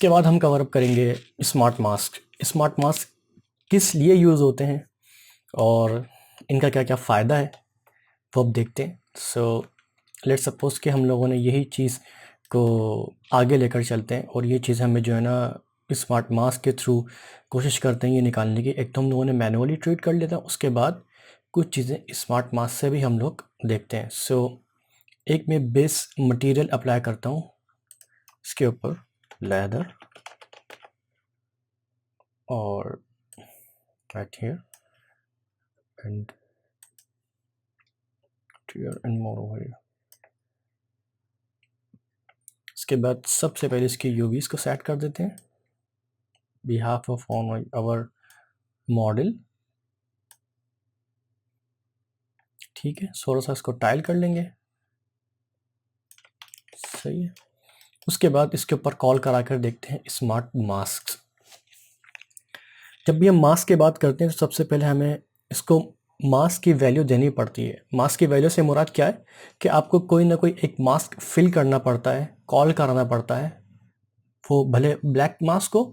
इसके बाद हम कवर अप करेंगे स्मार्ट मास्क। स्मार्ट मास्क किस लिए यूज़ होते हैं और इनका क्या क्या फ़ायदा है वो अब देखते हैं। सो लेट सपोज कि हम लोगों ने यही चीज़ को आगे लेकर चलते हैं और ये चीज़ हमें जो है ना स्मार्ट मास्क के थ्रू कोशिश करते हैं ये निकालने की। एक तो हम लोगों ने मैनुअली ट्रीट कर लेता है, उसके बाद कुछ चीज़ें स्मार्ट मास्क से भी हम लोग देखते हैं। सो एक मैं बेस मटेरियल अप्लाई करता हूँ इसके ऊपर, लेदर और right here and here and more over here। इसके बाद सबसे पहले इसके यूवीज को सेट कर देते हैं behalf of on our model. ठीक है, थोड़ा सा इसको टाइल कर लेंगे, सही है। उसके बाद इसके ऊपर कॉल करा कर देखते हैं स्मार्ट मास्क। जब भी हम मास्क की बात करते हैं तो सबसे पहले हमें इसको मास्क की वैल्यू देनी पड़ती है। मास्क की वैल्यू से मुराद क्या है कि आपको कोई ना कोई एक मास्क फिल करना पड़ता है, कॉल कराना पड़ता है, वो भले ब्लैक मास्क हो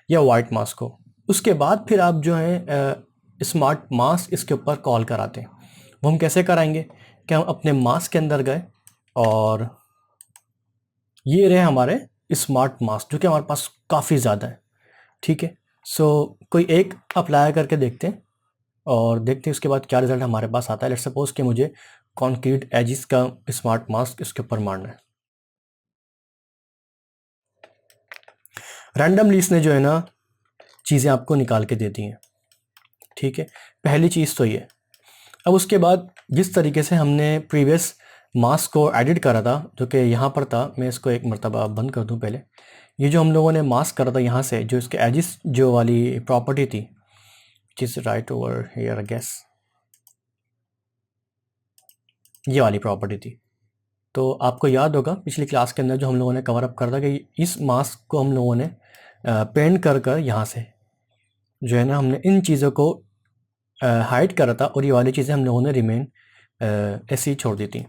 या वाइट मास्क हो। उसके बाद फिर आप जो है स्मार्ट मास्क इसके ऊपर कॉल कराते हैं। वो हम कैसे कराएंगे कि हम अपने मास्क के अंदर गए और ये रहे हमारे स्मार्ट मास्क जो कि हमारे पास काफ़ी ज़्यादा है। ठीक है, सो कोई एक अप्लाई करके देखते हैं और देखते हैं उसके बाद क्या रिजल्ट हमारे पास आता है। लेट्स सपोज कि मुझे कॉन्क्रीट एजिस का स्मार्ट मास्क इसके ऊपर मारना है। रैंडमली इसने जो है ना चीज़ें आपको निकाल के देती हैं। ठीक है, पहली चीज़ तो ये। अब उसके बाद जिस तरीके से हमने प्रीवियस मास्क को एडिट करा था जो कि यहाँ पर था, मैं इसको एक मरतबा बंद कर दूँ पहले। ये जो हम लोगों ने मास्क करा था यहाँ से, जो इसके एजिस जो वाली प्रॉपर्टी थी, जिस right over here I guess, ये वाली प्रॉपर्टी थी। तो आपको याद होगा पिछली क्लास के अंदर जो हम लोगों ने कवर अप करा था कि इस मास्क को हम लोगों ने पेंट कर कर यहाँ से जो है ना हमने इन चीज़ों को हाइड करा था और ये वाली चीज़ें हम लोगों ने रिमेन ऐसी छोड़ दी थी।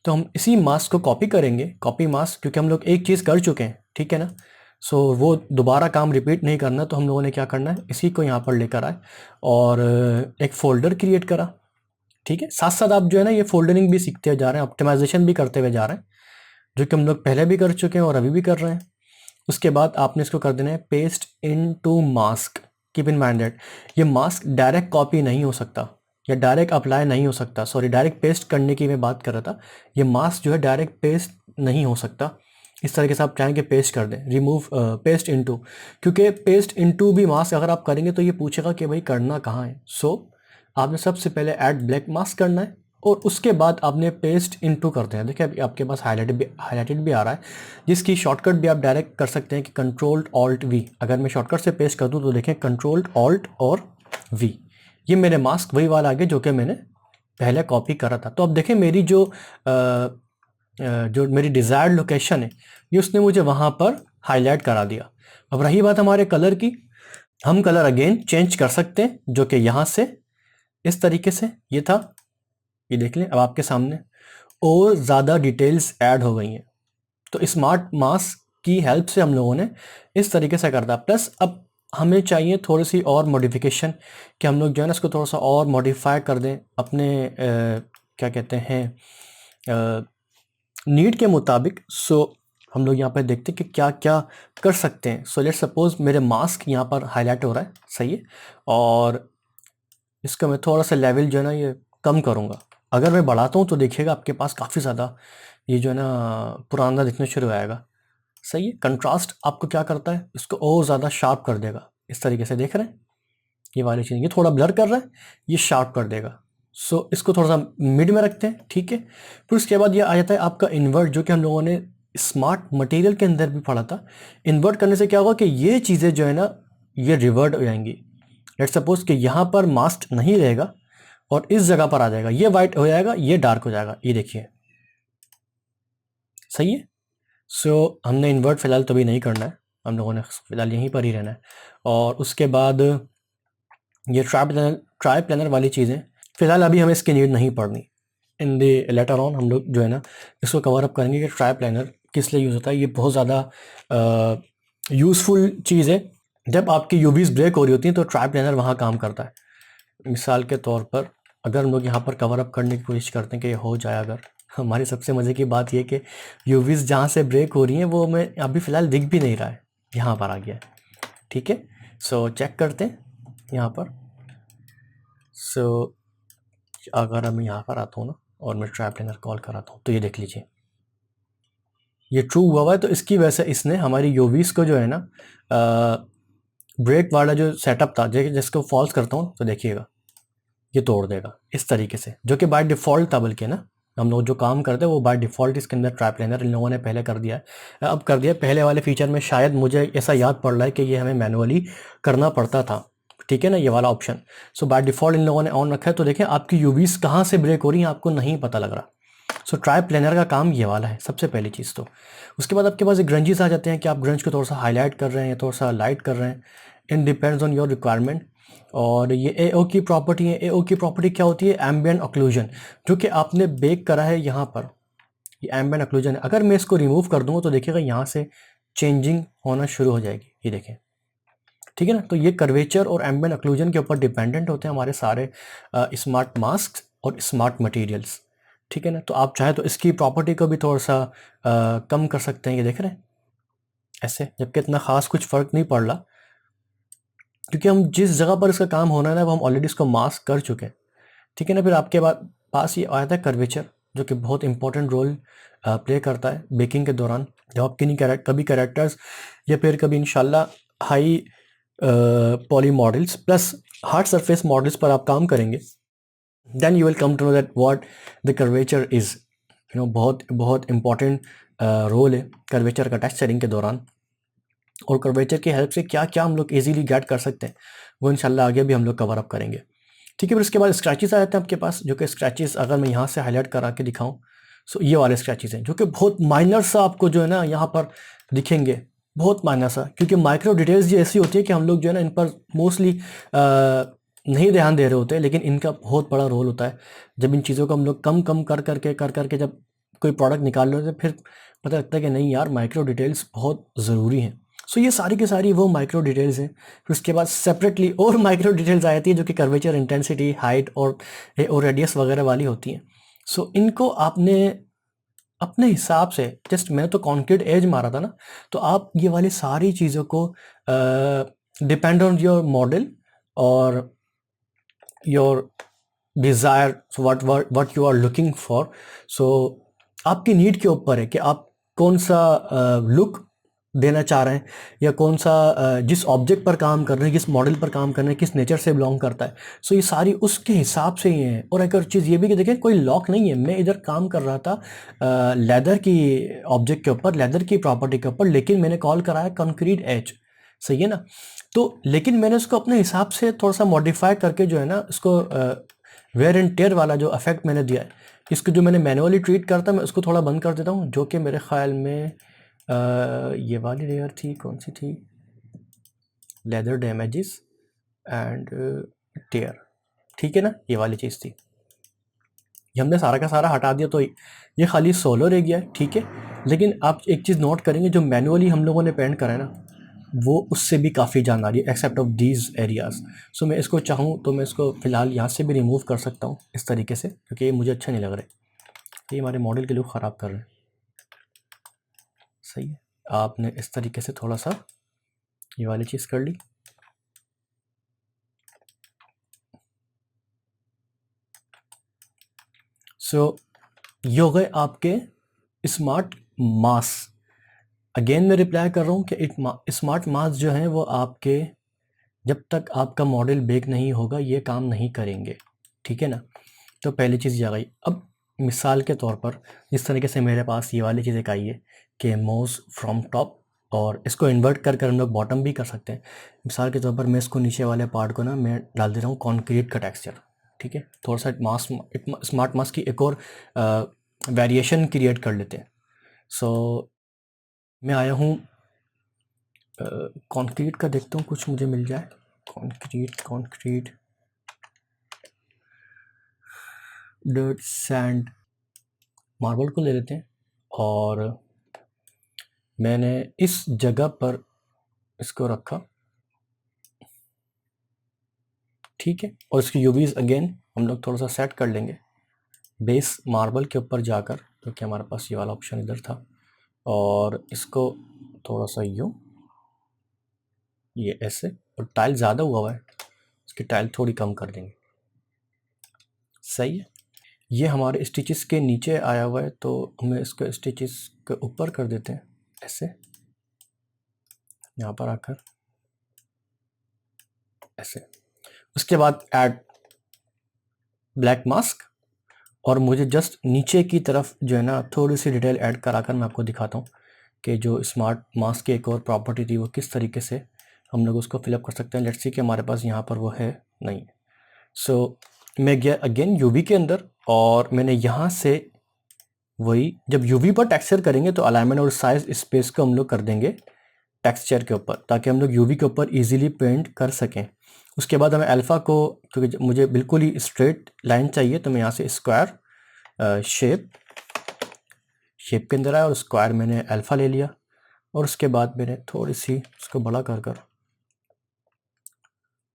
तो हम इसी मास्क को कॉपी करेंगे, कॉपी मास्क, क्योंकि हम लोग एक चीज़ कर चुके हैं, ठीक है ना। सो वो दोबारा काम रिपीट नहीं करना, तो हम लोगों ने क्या करना है, इसी को यहाँ पर लेकर आए और एक फ़ोल्डर क्रिएट करा। ठीक है, साथ साथ आप जो है ना ये फोल्डरिंग भी सीखते जा रहे हैं, ऑप्टिमाइजेशन भी करते हुए जा रहे हैं, जो कि हम लोग पहले भी कर चुके हैं और अभी भी कर रहे हैं। उसके बाद आपने इसको कर देना है paste into mask. Keep in mind that ये मास्क डायरेक्ट कॉपी नहीं हो सकता या डायरेक्ट अप्लाई नहीं हो सकता। सॉरी, डायरेक्ट पेस्ट करने की मैं बात कर रहा था। ये मास्क जो है डायरेक्ट पेस्ट नहीं हो सकता। इस तरीके से आप चाहेंगे पेस्ट कर दें, रिमूव पेस्ट इनटू, क्योंकि पेस्ट इनटू भी मास्क अगर आप करेंगे तो ये पूछेगा कि भाई करना कहाँ है। सो आपने सबसे पहले ऐड ब्लैक मास्क करना है और उसके बाद आपने पेस्ट इनटू करते हैं। देखिए अभी आपके पास हाईलाइटेड भी आ रहा है, जिसकी शॉर्टकट भी आप डायरेक्ट कर सकते हैं कि कंट्रोल ऑल्ट वी। अगर मैं शॉर्टकट से पेस्ट कर दूं तो देखें कंट्रोल ऑल्ट और वी, ये मेरे मास्क वही वाला आ गया जो कि मैंने पहले कॉपी करा था। तो अब देखें मेरी जो मेरी डिज़ायर्ड लोकेशन है ये उसने मुझे वहाँ पर हाईलाइट करा दिया। अब रही बात हमारे कलर की, हम कलर अगेन चेंज कर सकते हैं, जो कि यहाँ से इस तरीके से ये था, ये देख लें अब आपके सामने और ज़्यादा डिटेल्स ऐड हो गई हैं। तो स्मार्ट मास्क की हेल्प से हम लोगों ने इस तरीके से कर दिया। प्लस अब हमें चाहिए थोड़ी सी और मॉडिफिकेशन कि हम लोग जो है ना इसको थोड़ा सा और मॉडिफाई कर दें अपने क्या कहते हैं नीड के मुताबिक। सो हम लोग यहाँ पर देखते हैं कि क्या क्या कर सकते हैं। सो लेट्स सपोज मेरे मास्क यहाँ पर हाईलाइट हो रहा है, सही है, और इसका मैं थोड़ा सा लेवल जो है ना ये कम करूँगा। अगर मैं बढ़ाता हूँ तो देखिएगा आपके पास काफ़ी ज़्यादा ये जो है ना पुराना दिखना शुरू हो जाएगा। सही है, कंट्रास्ट आपको क्या करता है, इसको और ज़्यादा शार्प कर देगा। इस तरीके से देख रहे हैं ये वाली चीज़, ये थोड़ा ब्लर कर रहा है, ये शार्प कर देगा। सो इसको थोड़ा सा मिड में रखते हैं, ठीक है। फिर उसके बाद ये आ जाता है आपका इन्वर्ट, जो कि हम लोगों ने स्मार्ट मटेरियल के अंदर भी पढ़ा था। इन्वर्ट करने से क्या होगा कि ये चीज़ें जो है ना ये रिवर्ट हो जाएंगी। लेट सपोज कि यहाँ पर मास्क नहीं रहेगा और इस जगह पर आ जाएगा, ये वाइट हो जाएगा, ये डार्क हो जाएगा, ये देखिए, सही है। सो हमने इन्वर्ट फिलहाल तो भी नहीं करना है, हम लोगों ने फिलहाल यहीं पर ही रहना है। और उसके बाद ये ट्राई प्लानर वाली चीज़ें फिलहाल अभी हमें इसकी नीड नहीं पड़नी। इन दी लेटर ऑन हम लोग जो है ना इसको कवर अप करेंगे कि ट्राई प्लानर किस लिए यूज़ होता है। ये बहुत ज़्यादा यूज़फुल चीज़ है। जब आपकी यूवीज़ ब्रेक हो रही होती हैं तो ट्राई प्लानर वहाँ काम करता है। मिसाल के तौर पर अगर हम लोग यहाँ पर कवर अप करने की कोशिश करते हैं कि ये हो जाए, अगर हमारी सबसे मज़े की बात ये कि यूवीज़ जहाँ से ब्रेक हो रही हैं वो हमें अभी फ़िलहाल दिख भी नहीं रहा है, यहाँ पर आ गया है। ठीक है, सो चेक करते हैं यहाँ पर। सो अगर मैं यहाँ पर आता हूँ ना और मैं ट्राई प्लानर कॉल कराता हूँ तो ये देख लीजिए, ये ट्रू हुआ है। तो इसकी वजह से इसने हमारी यूवीज़ को जो है ना ब्रेक वाला जो सेटअप था, जिसको फॉल्स करता हूँ तो देखिएगा ये तोड़ देगा इस तरीके से, जो कि बाय डिफ़ॉल्ट था। बल्कि ना हम लोग जो काम करते हैं वो बाय डिफ़ॉल्ट इसके अंदर ट्राई प्लानर इन लोगों ने पहले कर दिया है, अब कर दिया। पहले वाले फीचर में शायद मुझे ऐसा याद पड़ रहा है कि ये हमें मैनुअली करना पड़ता था, ठीक है ना, ये वाला ऑप्शन। सो बाय डिफ़ॉल्ट इन लोगों ने ऑन रखा है। तो देखें आपकी यूवीज़ कहाँ से ब्रेक हो रही हैं आपको नहीं पता लग रहा। सो ट्राई प्लानर का काम ये वाला है सबसे पहली चीज़। तो उसके बाद आपके पास ग्रंजेस आ जाते हैं कि आप ग्रंज को थोड़ा सा हाईलाइट कर रहे हैं या थोड़ा सा लाइट कर रहे हैं, इन डिपेंड्स ऑन योर रिक्वायरमेंट। और ये एओ की प्रॉपर्टी है। एओ की प्रॉपर्टी क्या होती है? एम्बिएंट ऑक्लूजन, जो कि आपने बेक करा है यहाँ पर, ये एम्बिएंट ऑक्लूजन है। अगर मैं इसको रिमूव कर दूँगा तो देखिएगा यहाँ से चेंजिंग होना शुरू हो जाएगी, ये देखें, ठीक है ना। तो ये कर्वेचर और एम्बिएंट ऑक्लूजन के ऊपर डिपेंडेंट होते हैं हमारे सारे स्मार्ट मास्क और स्मार्ट मटेरियल्स, ठीक है ना। तो आप चाहे तो इसकी प्रॉपर्टी को भी थोड़ा सा कम कर सकते हैं, ये देख रहे हैं ऐसे, जबकि इतना ख़ास कुछ फ़र्क नहीं पड़ रहा, क्योंकि हम जिस जगह पर इसका काम होना है ना वो हम ऑलरेडी इसको मास्क कर चुके हैं, ठीक है ना। फिर आपके पास ये आया था कर्वेचर, जो कि बहुत इंपॉर्टेंट रोल प्ले करता है बेकिंग के दौरान। जब आप कभी कैरेक्टर्स या फिर कभी इंशाल्लाह high poly models plus hard surface models पर आप काम करेंगे, then you will come to know that what the curvature is, बहुत बहुत इंपॉर्टेंट रोल है कर्वेचर का टेक्सचरिंग के दौरान। और कर्वेचर की हेल्प से क्या क्या हम लोग इजीली गेट कर सकते हैं वो इंशाल्लाह आगे भी हम लोग कवर अप करेंगे, ठीक है। फिर उसके बाद स्क्रैचेस आ जाते हैं आपके पास, जो कि स्क्रैचेस अगर मैं यहाँ से हाईलाइट करा के दिखाऊं, सो ये वाले स्क्रैचेस हैं जो कि बहुत माइनर सा आपको जो है ना यहाँ पर दिखेंगे, बहुत माइनर सा, क्योंकि माइक्रो डिटेल्स ये ऐसी होती है कि हम लोग जो है ना इन पर मोस्टली नहीं ध्यान दे रहे होते हैं, लेकिन इनका बहुत बड़ा रोल होता है। जब इन चीज़ों को हम लोग कम कम कर करके जब कोई प्रोडक्ट निकाल रहे होते हैं, फिर पता लगता है कि नहीं यार, माइक्रो डिटेल्स बहुत ज़रूरी हैं। सो ये सारी की सारी वो माइक्रो डिटेल्स हैं। फिर उसके बाद सेपरेटली और माइक्रो डिटेल्स आ जाती है, जो कि कर्वेचर, इंटेंसिटी, हाइट और रेडियस वगैरह वाली होती हैं। सो इनको आपने अपने हिसाब से, जस्ट मैं तो कॉन्क्रीट एज मारा था ना, तो आप ये वाली सारी चीज़ों को डिपेंड ऑन योर मॉडल और your desire, what you are looking for. So आपकी नीड के ऊपर है कि आप कौन सा लुक देना चाह रहे हैं, या कौन सा जिस ऑब्जेक्ट पर काम कर रहे हैं, किस मॉडल पर काम कर रहे हैं, किस नेचर से बिलोंग करता है। सो ये सारी उसके हिसाब से ही है। और एक और चीज़ ये भी कि देखें कोई लॉक नहीं है, मैं इधर काम कर रहा था लेदर की ऑब्जेक्ट के ऊपर, लेदर की प्रॉपर्टी के ऊपर, लेकिन मैंने कॉल कराया कंक्रीट एज, सही है ना। तो लेकिन मैंने उसको अपने हिसाब से थोड़ा सा मॉडिफाई करके जो है ना इसको वेयर एंड टेयर वाला जो इफेक्ट मैंने दिया है, इसको जो मैंने मैनुअली ट्रीट करता मैं उसको थोड़ा बंद कर देता हूँ, जो कि मेरे ख्याल में ये वाली लेयर थी, कौन सी थी, लेदर डैमेजेस एंड टेयर, ठीक है ना, ये वाली चीज़ थी। ये हमने सारा का सारा हटा दिया तो ये खाली सोलो रह गया है, ठीक है। लेकिन आप एक चीज़ नोट करेंगे, जो मैनुअली हम लोगों ने पेंट करा है ना, वो उससे भी काफ़ी जान आ रही है, एक्सेप्ट ऑफ दीज एरियाज़। सो मैं इसको चाहूँ तो मैं इसको फ़िलहाल यहाँ से भी रिमूव कर सकता हूँ इस तरीके से, क्योंकि ये मुझे अच्छा नहीं लग रहा है, ये हमारे मॉडल के लुक ख़राब कर रहे हैं, सही है। आपने इस तरीके से थोड़ा सा ये वाली चीज़ कर ली। सो ये हो गए आपके स्मार्ट मास्क। अगेन मैं रिप्लाई कर रहा हूँ कि स्मार्ट मास्क जो हैं वो आपके, जब तक आपका मॉडल बेक नहीं होगा ये काम नहीं करेंगे, ठीक है ना। तो पहली चीज़ ये आ गई। अब मिसाल के तौर पर जिस तरीके से मेरे पास ये वाली चीज़ एक आई है कि माउस फ्रॉम टॉप, और इसको इन्वर्ट कर कर हम लोग बॉटम भी कर सकते हैं। मिसाल के तौर पर मैं इसको नीचे वाले पार्ट को ना मैं डाल दे रहा हूँ कॉन्क्रीट का टेक्सचर, ठीक है। थोड़ा सा मास्क, स्मार्ट मास्क की एक और वेरिएशन क्रिएट कर लेते हैं। सो मैं आया हूँ कंक्रीट का, देखता हूँ कुछ मुझे मिल जाए। कंक्रीट डर्ट सैंड मार्बल को ले लेते हैं, और मैंने इस जगह पर इसको रखा, ठीक है। और इसकी यूवीज अगेन हम लोग थोड़ा सा सेट कर लेंगे बेस मार्बल के ऊपर जाकर, क्योंकि हमारे पास ये वाला ऑप्शन इधर था। और इसको थोड़ा सा यूँ, ये ऐसे, और टाइल ज़्यादा हुआ है, इसकी टाइल थोड़ी कम कर देंगे, सही है। ये हमारे स्टिचेस के नीचे आया हुआ है, तो हमें इसको स्टिचेस के ऊपर कर देते हैं ऐसे, यहाँ पर आकर ऐसे। उसके बाद ऐड ब्लैक मास्क, और मुझे जस्ट नीचे की तरफ जो है ना थोड़ी सी डिटेल ऐड कराकर मैं आपको दिखाता हूँ कि जो स्मार्ट मास्क की एक और प्रॉपर्टी थी वो किस तरीके से हम लोग उसको फिलअप कर सकते हैं। लेट्स सी कि हमारे पास यहाँ पर वो है नहीं। सो मैं गया अगेन यूवी के अंदर, और मैंने यहाँ से वही, जब यूवी पर टेक्सचर करेंगे तो अलाइनमेंट और साइज स्पेस को हम लोग कर देंगे टेक्सचर के ऊपर, ताकि हम लोग यूवी के ऊपर इजीली पेंट कर सकें। उसके बाद हमें अल्फ़ा को, क्योंकि मुझे बिल्कुल ही स्ट्रेट लाइन चाहिए, तो मैं यहाँ से स्क्वायर शेप के अंदर आया और स्क्वायर मैंने अल्फ़ा ले लिया। और उसके बाद मैंने थोड़ी सी उसको बड़ा कर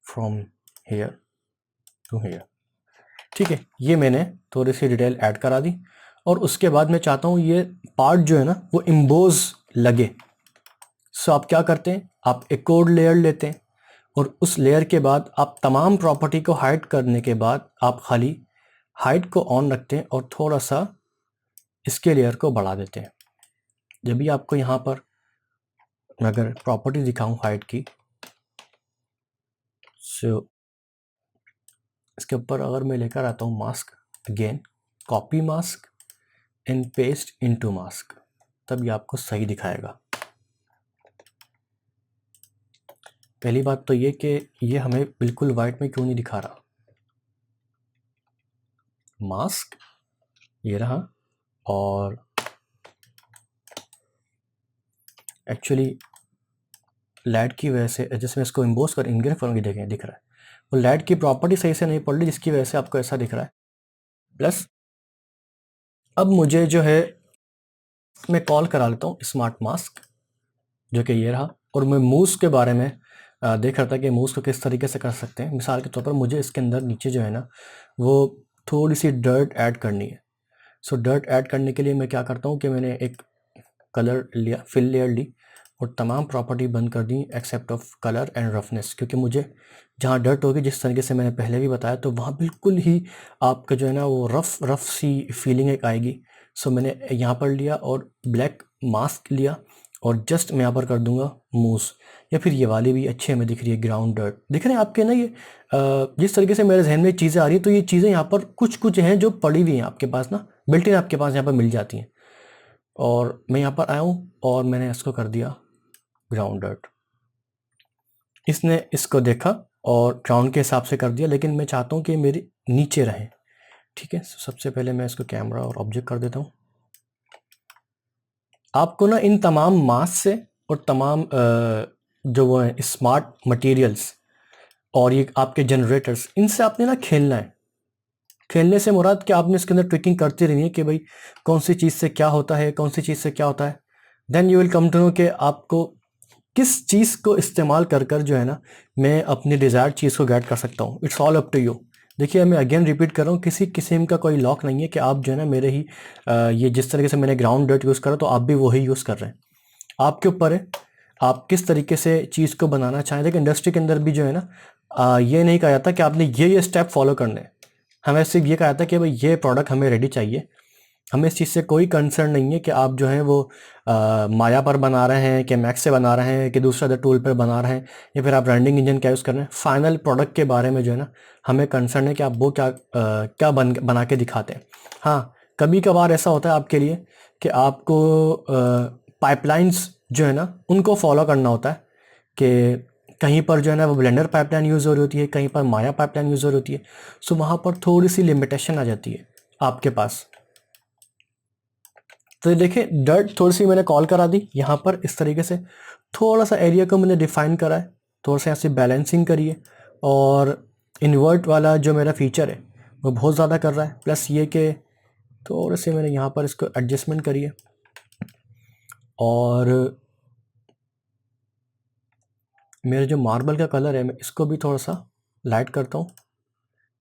फ्रॉम हेयर टू हेयर, ठीक है। ये मैंने थोड़ी सी डिटेल ऐड करा दी। और उसके बाद मैं चाहता हूँ ये पार्ट जो है ना वो इम्बोज लगे। सो आप क्या करते हैं, आप एक और लेयर लेते हैं, और उस लेयर के बाद आप तमाम प्रॉपर्टी को हाइड करने के बाद आप खाली हाइट को ऑन रखते हैं और थोड़ा सा इसके लेयर को बढ़ा देते हैं। जब भी आपको यहाँ पर मैं अगर प्रॉपर्टी दिखाऊं हाइट की, सो इसके ऊपर अगर मैं लेकर आता हूँ mask, again copy mask and paste into mask, तब ये आपको सही दिखाएगा। पहली बात तो ये कि ये हमें बिल्कुल वाइट में क्यों नहीं दिखा रहा। मास्क ये रहा, और एक्चुअली लाइट की वजह से, जैसे मैं इसको इम्बोस कर इनग्रेव करूँगी, देखें दिख रहा है, वो लाइट की प्रॉपर्टी सही से नहीं पड़ रही, जिसकी वजह से आपको ऐसा दिख रहा है। प्लस अब मुझे जो है मैं कॉल करा लेता हूँ स्मार्ट मास्क, जो कि ये रहा। और मैं मूव्स के बारे में देख रहा था कि मूव्स को किस तरीके से कर सकते हैं। मिसाल के तौर पर मुझे इसके अंदर नीचे जो है ना वो थोड़ी सी डर्ट ऐड करनी है। सो डर्ट ऐड करने के लिए मैं क्या करता हूँ कि मैंने एक कलर लिया, फिल लेयर ली, और तमाम प्रॉपर्टी बंद कर दी except of colour and roughness, क्योंकि मुझे जहाँ डर्ट होगी, जिस तरीके से मैंने पहले भी बताया, तो वहाँ बिल्कुल ही आपका जो है ना वो रफ सी फीलिंग एक आएगी। सो मैंने यहाँ पर लिया और ब्लैक मास्क लिया, और जस्ट मैं यहाँ पर कर दूंगा मूस, या फिर ये वाली भी अच्छी हमें दिख रही है, ग्राउंड डर्ट दिख रहे हैं आपके ना। ये जिस तरीके से मेरे जहन में चीज़ें आ रही हैं, तो ये चीज़ें यहाँ पर कुछ हैं जो पड़ी हुई हैं आपके पास ना, बिल्ट इन आपके पास यहाँ पर मिल जाती हैं। और मैं यहाँ पर आया हूँ और मैंने इसको कर दिया ग्राउंड डर्ट। इसने इसको देखा और ग्राउंड के हिसाब से कर दिया, लेकिन मैं चाहता हूँ कि मेरी नीचे रहे, ठीक है। सबसे पहले मैं इसको कैमरा और ऑब्जेक्ट कर देता हूँ। आपको ना इन तमाम मास से और तमाम जो वो है स्मार्ट मटेरियल्स और ये आपके जनरेटर्स, इनसे आपने ना खेलना है। खेलने से मुराद कि आपने इसके अंदर ट्रिकिंग करती रहनी है कि भाई कौन सी चीज़ से क्या होता है, कौन सी चीज़ से क्या होता है। Then you will come to know कि आपको किस चीज़ को इस्तेमाल कर जो है ना मैं अपनी डिज़ायर्ड चीज़ को गेट कर सकता हूँ। It's all up to you. देखिए मैं अगेन रिपीट कर रहा हूँ, किसी किस्म का कोई लॉक नहीं है कि आप जो है ना मेरे ही ये जिस तरीके से मैंने ग्राउंड डर्ट यूज़ करा तो आप भी वही यूज़ कर रहे हैं। आपके ऊपर है आप किस तरीके से चीज़ को बनाना चाहें। देखिए इंडस्ट्री के अंदर भी जो है ना ये नहीं कहा जाता कि आपने ये स्टेप फॉलो करने हैं। हमें सिर्फ ये कहा जाता है कि भाई ये प्रोडक्ट हमें रेडी चाहिए। हमें इस चीज़ से कोई कंसर्न नहीं है कि आप जो है वो माया पर बना रहे हैं, कि मैक्स से बना रहे हैं, कि दूसरा अदर टूल पर बना रहे हैं, या फिर आप रेंडिंग इंजन क्या यूज़ कर रहे हैं। फाइनल प्रोडक्ट के बारे में जो है ना हमें कंसर्न है कि आप वो क्या बना के दिखाते हैं। हाँ, कभी कभार ऐसा होता है आपके लिए कि आपको पाइपलाइंस जो है ना उनको फॉलो करना होता है, कि कहीं पर जो है ना वो ब्लेंडर पाइपलाइन यूज़ हो रही होती है, कहीं पर माया पाइपलाइन यूज़ हो रही होती है। सो वहाँ पर थोड़ी सी लिमिटेशन आ जाती है आपके पास। तो देखिए डर्ट थोड़ी सी मैंने कॉल करा दी यहाँ पर इस तरीके से, थोड़ा सा एरिया को मैंने डिफाइन करा है, थोड़ा सा यहाँ से बैलेंसिंग करिए। और इन्वर्ट वाला जो मेरा फीचर है वो बहुत ज़्यादा कर रहा है, प्लस ये कि थोड़े से मैंने यहाँ पर इसको एडजस्टमेंट करिए। और मेरे जो मार्बल का कलर है मैं इसको भी थोड़ा सा लाइट करता हूँ।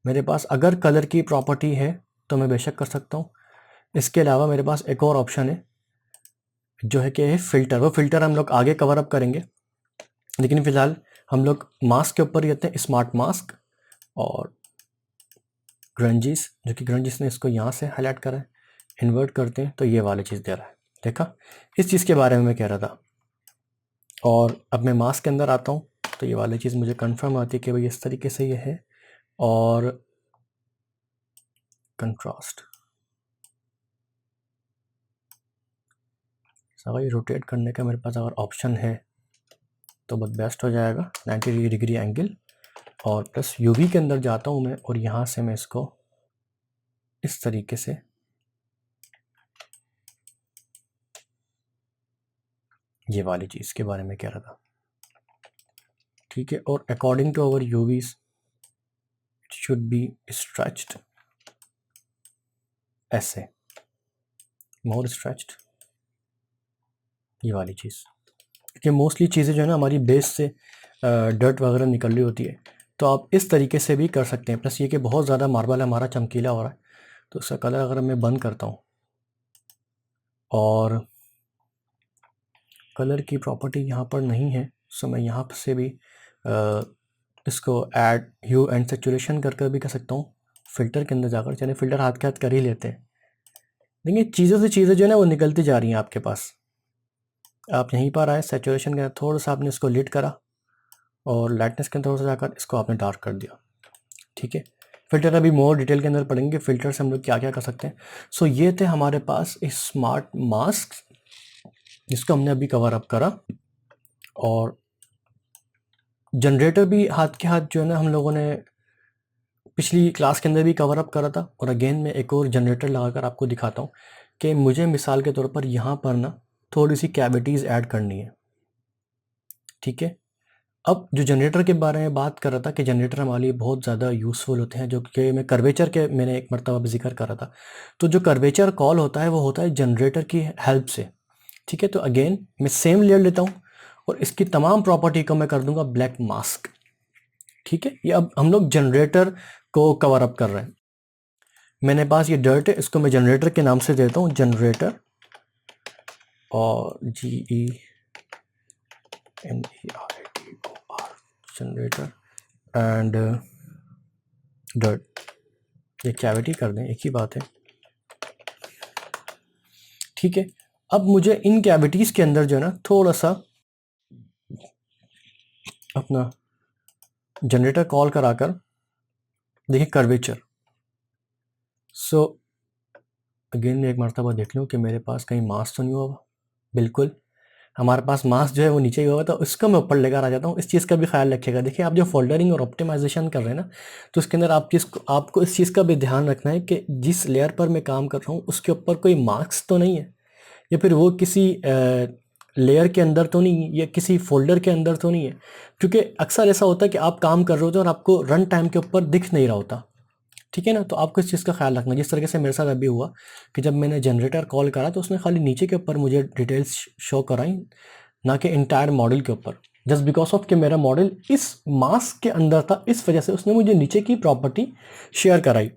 मेरे पास अगर कलर की प्रॉपर्टी है तो मैं बेशक कर सकता हूँ। इसके अलावा मेरे पास एक और ऑप्शन है जो है कि है फ़िल्टर। वो फ़िल्टर हम लोग आगे कवर अप करेंगे, लेकिन फ़िलहाल हम लोग मास्क के ऊपर रहते हैं, स्मार्ट मास्क और ग्रंजिस, जो कि ग्रंजिस ने इसको यहाँ से हाईलाइट करा है। इन्वर्ट करते हैं तो ये वाली चीज़ दे रहा है। देखा, इस चीज़ के बारे में मैं कह रहा था। और अब मैं मास्क के अंदर आता हूँ तो ये वाली चीज़ मुझे कंफर्म आती है कि भाई इस तरीके से ये है। और कंट्रास्ट सवाई रोटेट करने का मेरे पास अगर ऑप्शन है तो बहुत बेस्ट हो जाएगा, 90 डिग्री एंगल। और प्लस यूवी के अंदर जाता हूँ मैं और यहाँ से मैं इसको इस तरीके से ये वाली चीज़ के बारे में कह रहा था, ठीक है। और according to our UVs it should be stretched, ऐसे मोर स्ट्रेच्ड, ये वाली चीज़। कि मोस्टली चीज़ें जो है ना हमारी बेस से डर्ट वगैरह निकल रही होती है, तो आप इस तरीके से भी कर सकते हैं। प्लस ये कि बहुत ज़्यादा मार्बल हमारा चमकीला हो रहा है तो उसका कलर अगर मैं बंद करता हूँ और कलर की प्रॉपर्टी यहाँ पर नहीं है, सो मैं यहाँ से भी इसको ऐड ह्यू एंड सेचुरेशन कर भी कर सकता हूँ फ़िल्टर के अंदर जाकर। चलिए फ़िल्टर हाथ के हाथ कर ही लेते हैं। देखिए चीज़ों से चीज़ें जो है ना वो निकलती जा रही हैं आपके पास। आप यहीं पर आए, सेचुरेशन के अंदर थोड़ा सा आपने इसको लिट करा और लाइटनेस के अंदर थोड़ा सा जाकर इसको आपने डार्क कर दिया, ठीक है। फ़िल्टर अभी मोर डिटेल के अंदर पढ़ेंगे फ़िल्टर से हम लोग क्या क्या कर सकते हैं। सो ये थे हमारे पास स्मार्ट मास्क जिसको हमने अभी कवर अप करा। और जनरेटर भी हाथ के हाथ जो है ना हम लोगों ने पिछली क्लास के अंदर भी कवर अप करा था। और अगेन मैं एक और जनरेटर लगाकर आपको दिखाता हूँ कि मुझे मिसाल के तौर पर यहाँ पर ना थोड़ी सी कैविटीज़ ऐड करनी है, ठीक है। अब जो जनरेटर के बारे में बात कर रहा था कि जनरेटर हमारे लिए बहुत ज़्यादा यूज़फुल होते हैं, जो कि मैं कर्वेचर के मैंने एक मरतबा भी जिक्र करा था। तो जो कर्वेचर कॉल होता है वो होता है जनरेटर की हेल्प से, ठीक है। तो अगेन मैं सेम लेयर लेता हूँ और इसकी तमाम प्रॉपर्टी को मैं कर दूंगा ब्लैक मास्क, ठीक है। ये अब हम लोग जनरेटर को कवर अप कर रहे हैं। मेरे पास ये डर्ट है, इसको मैं जनरेटर के नाम से देता हूँ, जनरेटर और GENERATOR जनरेटर एंड डर्ट, ये कैविटी कर दें, एक ही बात है, ठीक है। अब मुझे इन कैविटीज़ के अंदर जो है ना थोड़ा सा अपना जनरेटर कॉल कराकर देखिए कर्वेचर। सो अगेन एक मरतबा देख लूँ कि मेरे पास कहीं मास तो नहीं हुआ। बिल्कुल हमारे पास मास जो है वो नीचे ही हुआ, तो उसको मैं ऊपर लेकर आ जाता हूँ। इस चीज़ का भी ख्याल रखिएगा। देखिए आप जो फोल्डरिंग और ऑप्टिमाइजेशन कर रहे हैं ना, तो उसके अंदर आपको इस चीज़ का भी ध्यान रखना है कि जिस लेयर पर मैं काम कर रहा हूँ उसके ऊपर कोई मार्क्स तो नहीं है, या फिर वो किसी लेयर के अंदर तो नहीं है, या किसी फोल्डर के अंदर तो नहीं है। क्योंकि अक्सर ऐसा होता है कि आप काम कर रहे होते हैं और आपको रन टाइम के ऊपर दिख नहीं रहा होता, ठीक है ना। तो आपको इस चीज़ का ख्याल रखना। जिस तरीके से मेरे साथ अभी हुआ कि जब मैंने जनरेटर कॉल करा तो उसने खाली नीचे के ऊपर मुझे डिटेल्स शो कराई, ना कि इंटायर मॉडल के ऊपर। जस्ट बिकॉज ऑफ कि मेरा मॉडल इस मास्क के अंदर था, इस वजह से उसने मुझे नीचे की प्रॉपर्टी शेयर कराई।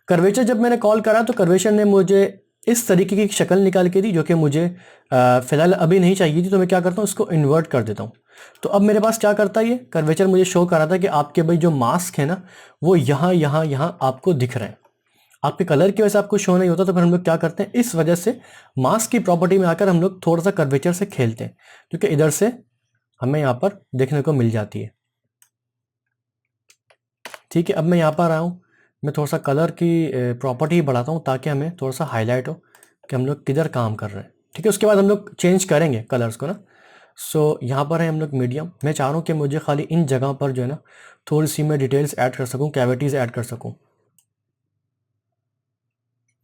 कर्वेचर जब मैंने कॉल करा तो कर्वेचर ने मुझे इस तरीके की शक्ल निकाल के दी, जो कि मुझे फ़िलहाल अभी नहीं चाहिए थी। तो मैं क्या करता हूँ, इसको इन्वर्ट कर देता हूँ। तो अब मेरे पास क्या करता है, ये कर्वेचर मुझे शो करा था कि आपके भाई जो मास्क है ना वो यहाँ यहाँ यहाँ आपको दिख रहे हैं। आपके कलर की वजह से आपको शो नहीं होता, तो फिर हम लोग क्या करते हैं, इस वजह से मास्क की प्रॉपर्टी में आकर हम लोग थोड़ा सा कर्वेचर से खेलते हैं, क्योंकि इधर से हमें यहाँ पर देखने को मिल जाती है, ठीक है। अब मैं यहाँ पर आया हूँ, मैं थोड़ा सा कलर की प्रॉपर्टी बढ़ाता हूँ ताकि हमें थोड़ा सा हाईलाइट हो कि हम लोग किधर काम कर रहे हैं, ठीक है। उसके बाद हम लोग चेंज करेंगे कलर्स को ना। सो यहाँ पर है हम लोग मीडियम। मैं चाह रहा हूँ कि मुझे खाली इन जगह पर जो है ना थोड़ी सी मैं डिटेल्स ऐड कर सकूँ, कैविटीज़ ऐड कर सकूँ।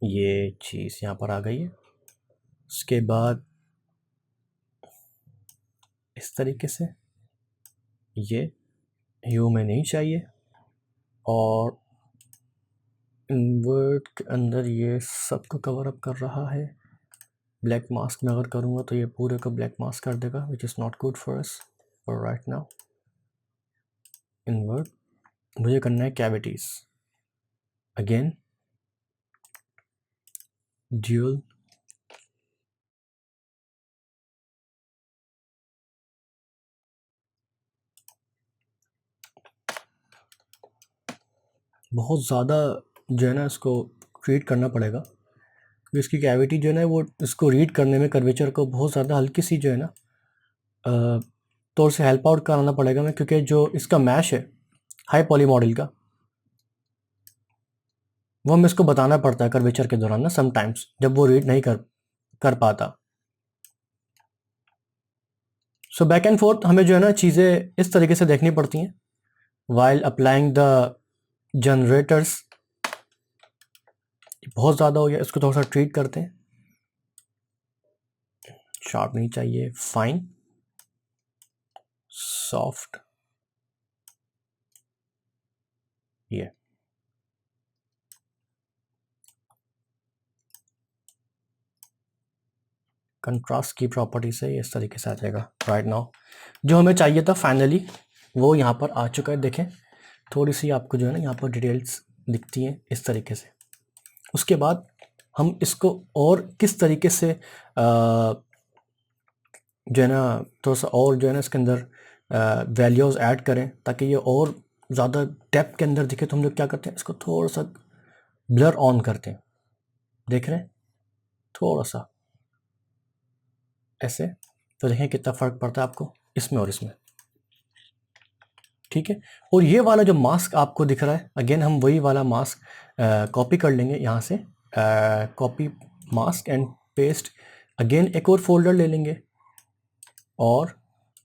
ये चीज़ यहाँ पर आ गई है। उसके बाद इस तरीके से ये ह्यू में नहीं चाहिए, और इन्वर्ट के अंदर ये सबको कवर अप कर रहा है। ब्लैक मास्क में अगर करूँगा तो ये पूरे को ब्लैक मास्क कर देगा, which is not good for us. और राइट नाउ इन्वर्ट मुझे करना है कैविटीज, अगेन ड्यूल बहुत ज़्यादा जो है ना इसको ट्रीट करना पड़ेगा, क्योंकि इसकी कैविटी जो है ना वो इसको रीड करने में कर्वेचर को बहुत ज़्यादा हल्की सी जो है ना तो उसे हेल्प आउट कराना पड़ेगा मैं, क्योंकि जो इसका मैश है हाई पॉली मॉडल का वो हमें इसको बताना पड़ता है कर्वेचर के दौरान ना समटाइम्स जब वो रीड नहीं कर पाता। सो बैक एंड फोर्थ हमें जो है ना चीज़ें इस तरीके से देखनी पड़ती हैं वाइल अप्लाइंग द जनरेटर्स। बहुत ज़्यादा हो गया, इसको थोड़ा सा ट्रीट करते हैं, शार्प नहीं चाहिए, फाइन सॉफ्ट, ये कंट्रास्ट की प्रॉपर्टी से इस तरीके से आ जाएगा। राइट नाउ जो हमें चाहिए था फाइनली वो यहाँ पर आ चुका है। देखें थोड़ी सी आपको जो है ना यहाँ पर डिटेल्स दिखती हैं इस तरीके से। उसके बाद हम इसको और किस तरीके से जो है ना थोड़ा सा और जो है ना इसके अंदर वैल्यूज़ ऐड करें ताकि ये और ज़्यादा डेप्थ के अंदर दिखे, तो हम लोग क्या करते हैं इसको थोड़ा सा ब्लर ऑन करते हैं, देख रहे हैं थोड़ा सा ऐसे, तो देखें कितना फ़र्क पड़ता है आपको इसमें और इसमें। ठीक है, और ये वाला जो मास्क आपको दिख रहा है अगेन हम वही वाला मास्क कॉपी कर लेंगे यहाँ से, copy mask and paste, again एक और फोल्डर ले लेंगे और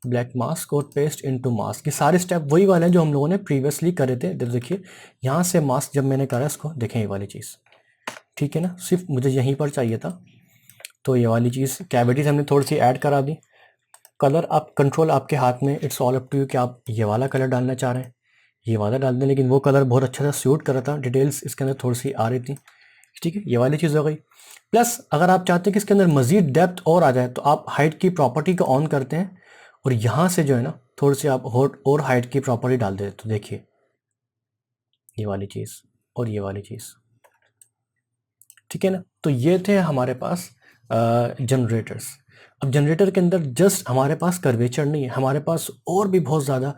ब्लैक मास्क और पेस्ट इनटू मास्क। ये सारे स्टेप वही वाले हैं जो हम लोगों ने प्रीवियसली करे थे। देखिए यहाँ से मास्क जब मैंने करा इसको, देखें ये वाली चीज़, ठीक है ना, सिर्फ मुझे यहीं पर चाहिए था, तो ये वाली चीज़ कैविटीज हमने थोड़ी सी ऐड करा दी। कलर आप कंट्रोल आपके हाथ में, it's all up to you कि आप ये वाला कलर डालना चाह रहे हैं, ये वाला डाल दें, लेकिन वो कलर बहुत अच्छा सा सूट कर रहा था, डिटेल्स इसके अंदर थोड़ी सी आ रही थी। ठीक है, ये वाली चीज़ हो गई। प्लस अगर आप चाहते हैं कि इसके अंदर मज़ीद डेप्थ और आ जाए तो आप हाइट की प्रॉपर्टी को ऑन करते हैं और यहाँ से जो है ना थोड़ी सी आप और हाइट की प्रॉपर्टी डाल देते, तो देखिए ये वाली चीज़ और ये वाली चीज़, ठीक है ना। तो ये थे हमारे पास जनरेटर्स। अब जनरेटर के अंदर जस्ट हमारे पास कर्वेचर नहीं है, हमारे पास और भी बहुत ज़्यादा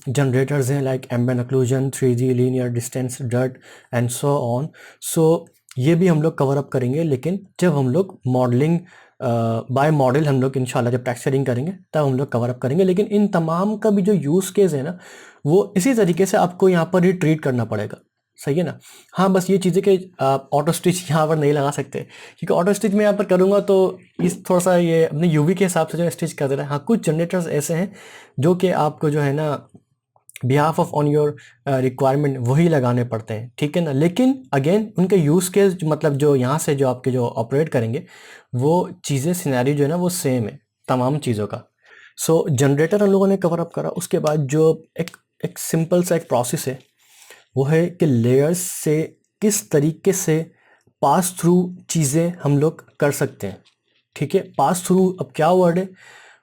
जनरेटर्स हैं, like ambient occlusion, 3D linear distance, dirt and so on. So ये भी हम लोग कवर अप करेंगे, लेकिन जब हम लोग मॉडलिंग बाय मॉडल हम लोग इंशाल्लाह जब टेक्सचरिंग करेंगे तब हम लोग कवर अप करेंगे। लेकिन इन तमाम का भी जो यूज़ केस है ना वो इसी तरीके से आपको यहाँ पर ही ट्रीट करना पड़ेगा, सही है ना। हाँ बस ये चीज़ें कि आप ऑटो स्टिच यहाँ पर नहीं लगा सकते, क्योंकि ऑटो स्टिच में यहाँ पर करूँगा तो इस थोड़ा सा ये अपने यूवी के हिसाब से जो है स्टिच कर दे रहा है। हाँ कुछ जनरेटर्स ऐसे हैं जो कि आपको जो है ना behalf of on your requirement वही लगाने पड़ते हैं, ठीक है ना। लेकिन अगेन उनके यूज़ केस मतलब जो यहाँ से जो आपके जो ऑपरेट करेंगे वो चीज़ें सिनेरियो जो है ना वो सेम है तमाम चीज़ों का। सो जनरेटर हम लोगों ने कवर अप करा। उसके बाद जो एक सिंपल सा एक प्रोसेस है वो है कि लेयर्स से किस तरीके से पास थ्रू चीज़ें हम लोग कर सकते हैं। ठीक है, पास थ्रू अब क्या वर्ड है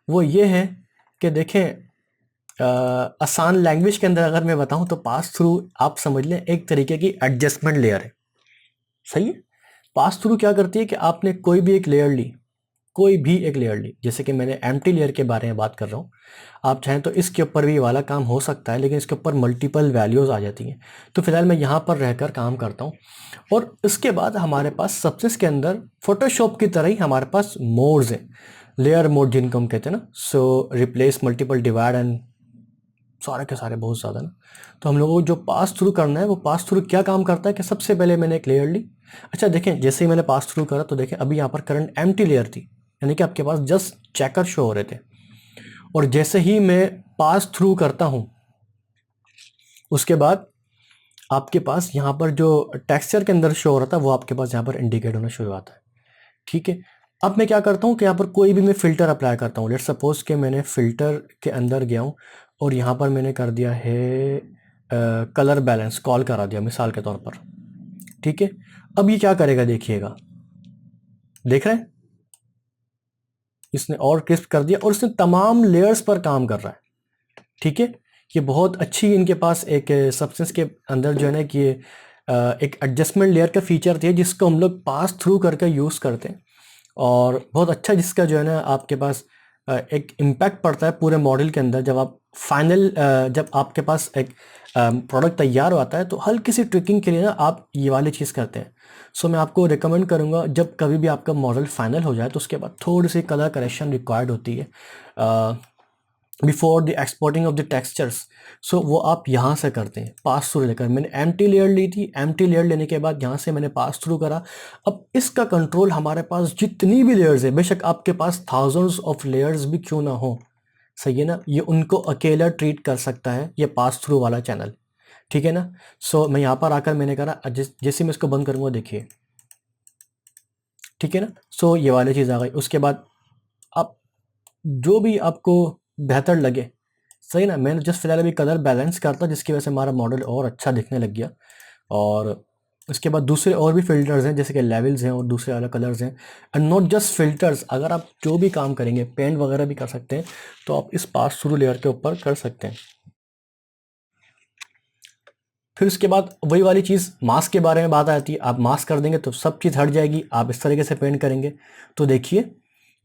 वो ये है कि देखें आसान लैंग्वेज के अंदर अगर मैं बताऊं तो पास थ्रू आप समझ लें एक तरीके की एडजस्टमेंट लेयर है, सही है। पास थ्रू क्या करती है कि आपने कोई भी एक लेयर ली, कोई भी एक लेयर ली, जैसे कि मैंने एम्प्टी लेयर के बारे में बात कर रहा हूँ, आप चाहें तो इसके ऊपर भी वाला काम हो सकता है, लेकिन इसके ऊपर मल्टीपल वैल्यूज़ आ जाती हैं। तो फिलहाल मैं यहाँ पर रहकर काम करता हूँ। और इसके बाद हमारे पास सबसेस के अंदर फोटोशॉप की तरह ही हमारे पास मोड्स हैं, लेयर मोड जिनको हम कहते हैं ना, सो रिप्लेस, मल्टीपल, डिवाइड एंड सारे के सारे बहुत ज़्यादा ना। तो हम लोगों को जो पास थ्रू करना है वो पास थ्रू क्या काम करता है कि सबसे पहले मैंने एक लेयर ली। अच्छा देखें जैसे ही मैंने पास थ्रू करा तो देखें अभी यहाँ पर करंट एम्प्टी लेयर थी, यानी कि आपके पास जस्ट चेकर शो हो रहे थे। और जैसे ही मैं पास थ्रू करता हूँ उसके बाद आपके पास यहाँ पर जो टेक्सचर के अंदर शो हो रहा था वो आपके पास यहाँ पर इंडिकेट होना शुरू होता है। ठीक है, अब मैं क्या करता हूँ कि यहाँ पर कोई भी मैं फ़िल्टर अप्लाई करता हूँ। लेट्स सपोज कि मैंने फ़िल्टर के अंदर गया हूँ और यहाँ पर मैंने कर दिया है कलर बैलेंस, कॉल करा दिया मिसाल के तौर पर। ठीक है, अब ये क्या करेगा देखिएगा, देख रहे हैं इसने और क्रिस्प कर दिया और इसने तमाम लेयर्स पर काम कर रहा है, ठीक है। ये बहुत अच्छी इनके पास एक सब्सटेंस के अंदर जो है ना कि एक एडजस्टमेंट लेयर का फीचर थी जिसको हम लोग पास थ्रू करके यूज़ करते हैं, और बहुत अच्छा जिसका जो है ना आपके पास एक इम्पैक्ट पड़ता है पूरे मॉडल के अंदर। जब आप फाइनल जब आपके पास एक प्रोडक्ट तैयार होता है तो हल्की सी ट्रिकिंग के लिए ना आप ये वाली चीज़ करते हैं। सो मैं आपको रिकमेंड करूँगा जब कभी भी आपका मॉडल फाइनल हो जाए तो उसके बाद थोड़ी सी कलर करेक्शन रिक्वायर्ड होती है before the exporting of the textures. So वो आप यहाँ से करते हैं पास थ्रू लेकर। मैंने एम्प्टी लेयर ली थी, एम्प्टी लेयर लेने के बाद यहाँ से मैंने पास थ्रू करा। अब इसका कंट्रोल हमारे पास जितनी भी लेयर्स है, बेशक आपके पास थाउजेंड्स ऑफ लेयर्स भी क्यों ना हो, सही है ना, ये उनको अकेला ट्रीट कर सकता है ये पास थ्रू वाला चैनल, ठीक है ना। सो मैं यहाँ पर आकर मैंने करा जैसे मैं इसको बंद करूँगा देखिए, ठीक है ना। सो ये वाली चीज़ आ गई। उसके बाद आप जो भी आपको बेहतर लगे, सही ना। मैंने जस्ट फिलहाल अभी कलर बैलेंस करता जिसकी वजह से हमारा मॉडल और अच्छा दिखने लग गया। और उसके बाद दूसरे और भी फ़िल्टर्स हैं जैसे कि लेवल्स हैं और दूसरे अलग कलर्स हैं। एंड नॉट जस्ट फ़िल्टर्स, अगर आप जो भी काम करेंगे पेंट वगैरह भी कर सकते हैं तो आप इस पास थ्रू लेयर के ऊपर कर सकते हैं। फिर उसके बाद वही वाली चीज़ मास्क के बारे में बात आती है। आप मास्क कर देंगे तो सब चीज़ हट जाएगी। आप इस तरीके से पेंट करेंगे तो देखिए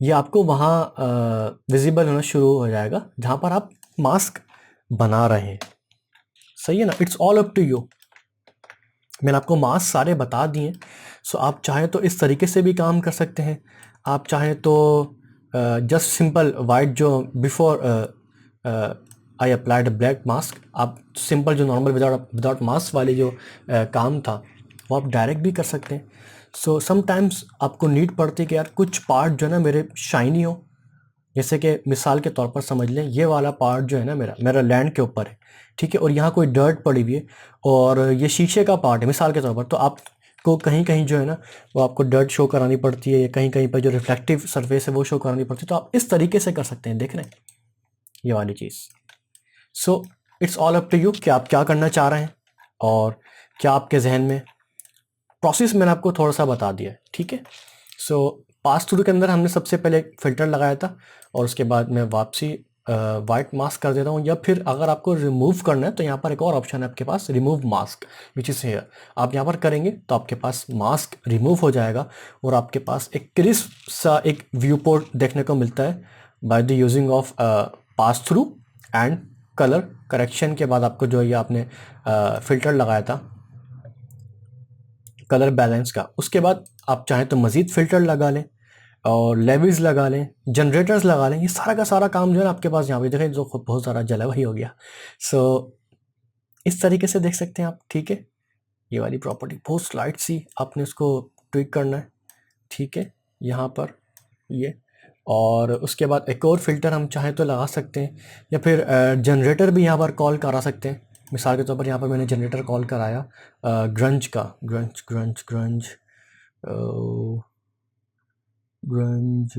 ये आपको वहाँ विजिबल होना शुरू हो जाएगा जहाँ पर आप मास्क बना रहे हैं, सही है ना। It's all up to you. मैंने आपको मास्क सारे बता दिए। सो आप चाहें तो इस तरीके से भी काम कर सकते हैं। आप चाहें तो जस्ट सिंपल वाइट जो before I applied black mask, आप सिंपल जो नॉर्मल विदाउट मास्क वाली जो काम था वो आप डायरेक्ट भी कर सकते हैं। सो समटाइम्स आपको नीड पड़ती है कि यार कुछ पार्ट जो है ना मेरे शाइनी हो। जैसे कि मिसाल के तौर पर समझ लें ये वाला पार्ट जो है ना मेरा लैंड के ऊपर है, ठीक है, और यहाँ कोई डर्ट पड़ी हुई है और ये शीशे का पार्ट है मिसाल के तौर पर, तो आपको कहीं कहीं जो है ना वो आपको डर्ट शो करानी पड़ती है या कहीं कहीं पर जो रिफ्लेक्टिव सरफेस है वो शो करानी पड़ती है। तो आप इस तरीके से कर सकते हैं, देख रहे हैं ये वाली चीज़। So it's all up to you कि आप क्या करना चाह रहे हैं और क्या आपके जहन में। प्रोसेस मैंने आपको थोड़ा सा बता दिया है, ठीक है। सो पास थ्रू के अंदर हमने सबसे पहले फ़िल्टर लगाया था और उसके बाद मैं वापसी वाइट मास्क कर देता हूँ। या फिर अगर आपको रिमूव करना है तो यहाँ पर एक और ऑप्शन है आपके पास, remove mask which is here. आप यहाँ पर करेंगे तो आपके पास मास्क रिमूव हो जाएगा और आपके पास एक क्रिस्प सा एक व्यू पोर्ट देखने को मिलता है by the using of pass through and colour correction के बाद आपको जो ये आपने फ़िल्टर लगाया था कलर बैलेंस का, उसके बाद आप चाहें तो मज़ीद फ़िल्टर लगा लें और लेवल्स लगा लें, जनरेटर्स लगा लें। ये सारा का सारा काम जो है ना आपके पास यहाँ पे देखें जो बहुत सारा जला वही हो गया। सो इस तरीके से देख सकते हैं आप, ठीक है। ये वाली प्रॉपर्टी बहुत स्लाइड सी आपने इसको ट्विक करना है, ठीक है, यहाँ पर ये। और उसके बाद एक और फ़िल्टर हम चाहें तो लगा सकते हैं या फिर जनरेटर भी यहाँ पर कॉल करा सकते हैं। मिसाल के तौर पर यहाँ पर मैंने जनरेटर कॉल कराया ग्रंज का, ग्रंज ग्रंज ग्रंज ग्रंज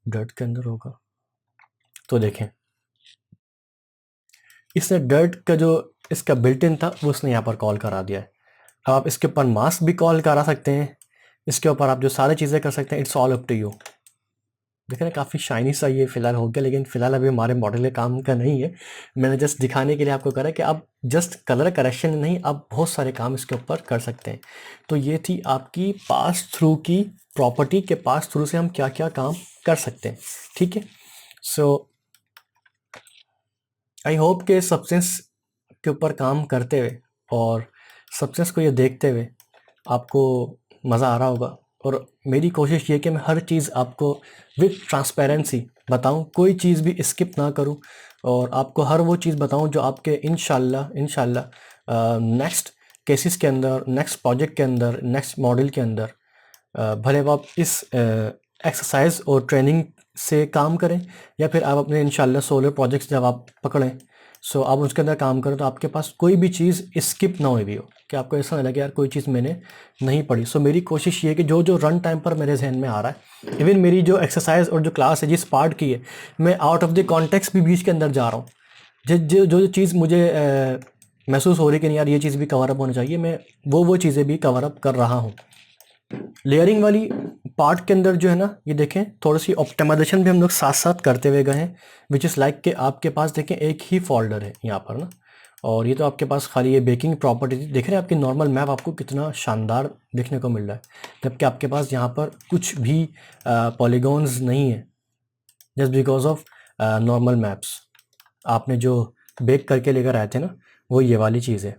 डर्ट के अंदर होगा तो देखें इसने डर्ट का जो इसका बिल्ट इन था वो उसने यहाँ पर कॉल करा दिया है। अब आप इसके ऊपर मास्क भी कॉल करा सकते हैं, इसके ऊपर आप जो सारी चीज़ें कर सकते हैं। It's all up to you. देख रहे हैं काफ़ी शाइनी सा ये फ़िलहाल हो गया, लेकिन फ़िलहाल अभी हमारे मॉडल के काम का नहीं है। मैंने जस्ट दिखाने के लिए आपको करा कि आप जस्ट कलर करेक्शन नहीं, आप बहुत सारे काम इसके ऊपर कर सकते हैं। तो ये थी आपकी पास थ्रू की प्रॉपर्टी के पास थ्रू से हम क्या क्या काम कर सकते हैं, ठीक है। सो आई होप के सब्सटेंस के ऊपर काम करते हुए और सब्सटेंस को ये देखते हुए आपको मज़ा आ रहा होगा। और मेरी कोशिश ये कि मैं हर चीज़ आपको विद ट्रांसपेरेंसी बताऊं, कोई चीज़ भी स्किप ना करूं और आपको हर वो चीज़ बताऊं जो आपके इंशाल्लाह नेक्स्ट केसेस के अंदर, नेक्स्ट प्रोजेक्ट के अंदर, नेक्स्ट मॉडल के अंदर भले वो आप इस एक्सरसाइज और ट्रेनिंग से काम करें या फिर आप अपने इंशाल्लाह सोलर प्रोजेक्ट्स जब आप पकड़ें सो आप उसके अंदर काम करें तो आपके पास कोई भी चीज़ स्किप ना हुई भी हो कि आपको ऐसा ना लगे यार कोई चीज़ मैंने नहीं पढ़ी। सो मेरी कोशिश ये है कि जो जो रन टाइम पर मेरे जहन में आ रहा है, इवन मेरी जो एक्सरसाइज और जो क्लास है जिस पार्ट की है, मैं आउट ऑफ द कॉन्टेक्स्ट भी बीच के अंदर जा रहा हूँ। जो चीज़ मुझे महसूस हो रही है कि नहीं यार ये चीज़ भी कवर अप होनी चाहिए, मैं वो चीज़ें भी कवर अप कर रहा हूँ। लेयरिंग वाली पार्ट के अंदर जो है ना, ये देखें थोड़ी सी ऑप्टिमाइजेशन भी हम लोग साथ साथ करते हुए गए हैं, विच इज़ लाइक कि आपके पास देखें एक ही फोल्डर है यहाँ पर ना, और ये तो आपके पास खाली ये बेकिंग प्रॉपर्टी देख रहे हैं, आपकी नॉर्मल मैप आपको कितना शानदार देखने को मिल रहा है, जबकि आपके पास यहाँ पर कुछ भी पॉलीगॉन्स नहीं है, just because of normal maps. आपने जो बेक करके लेकर आए थे ना, वो ये वाली चीज़ है,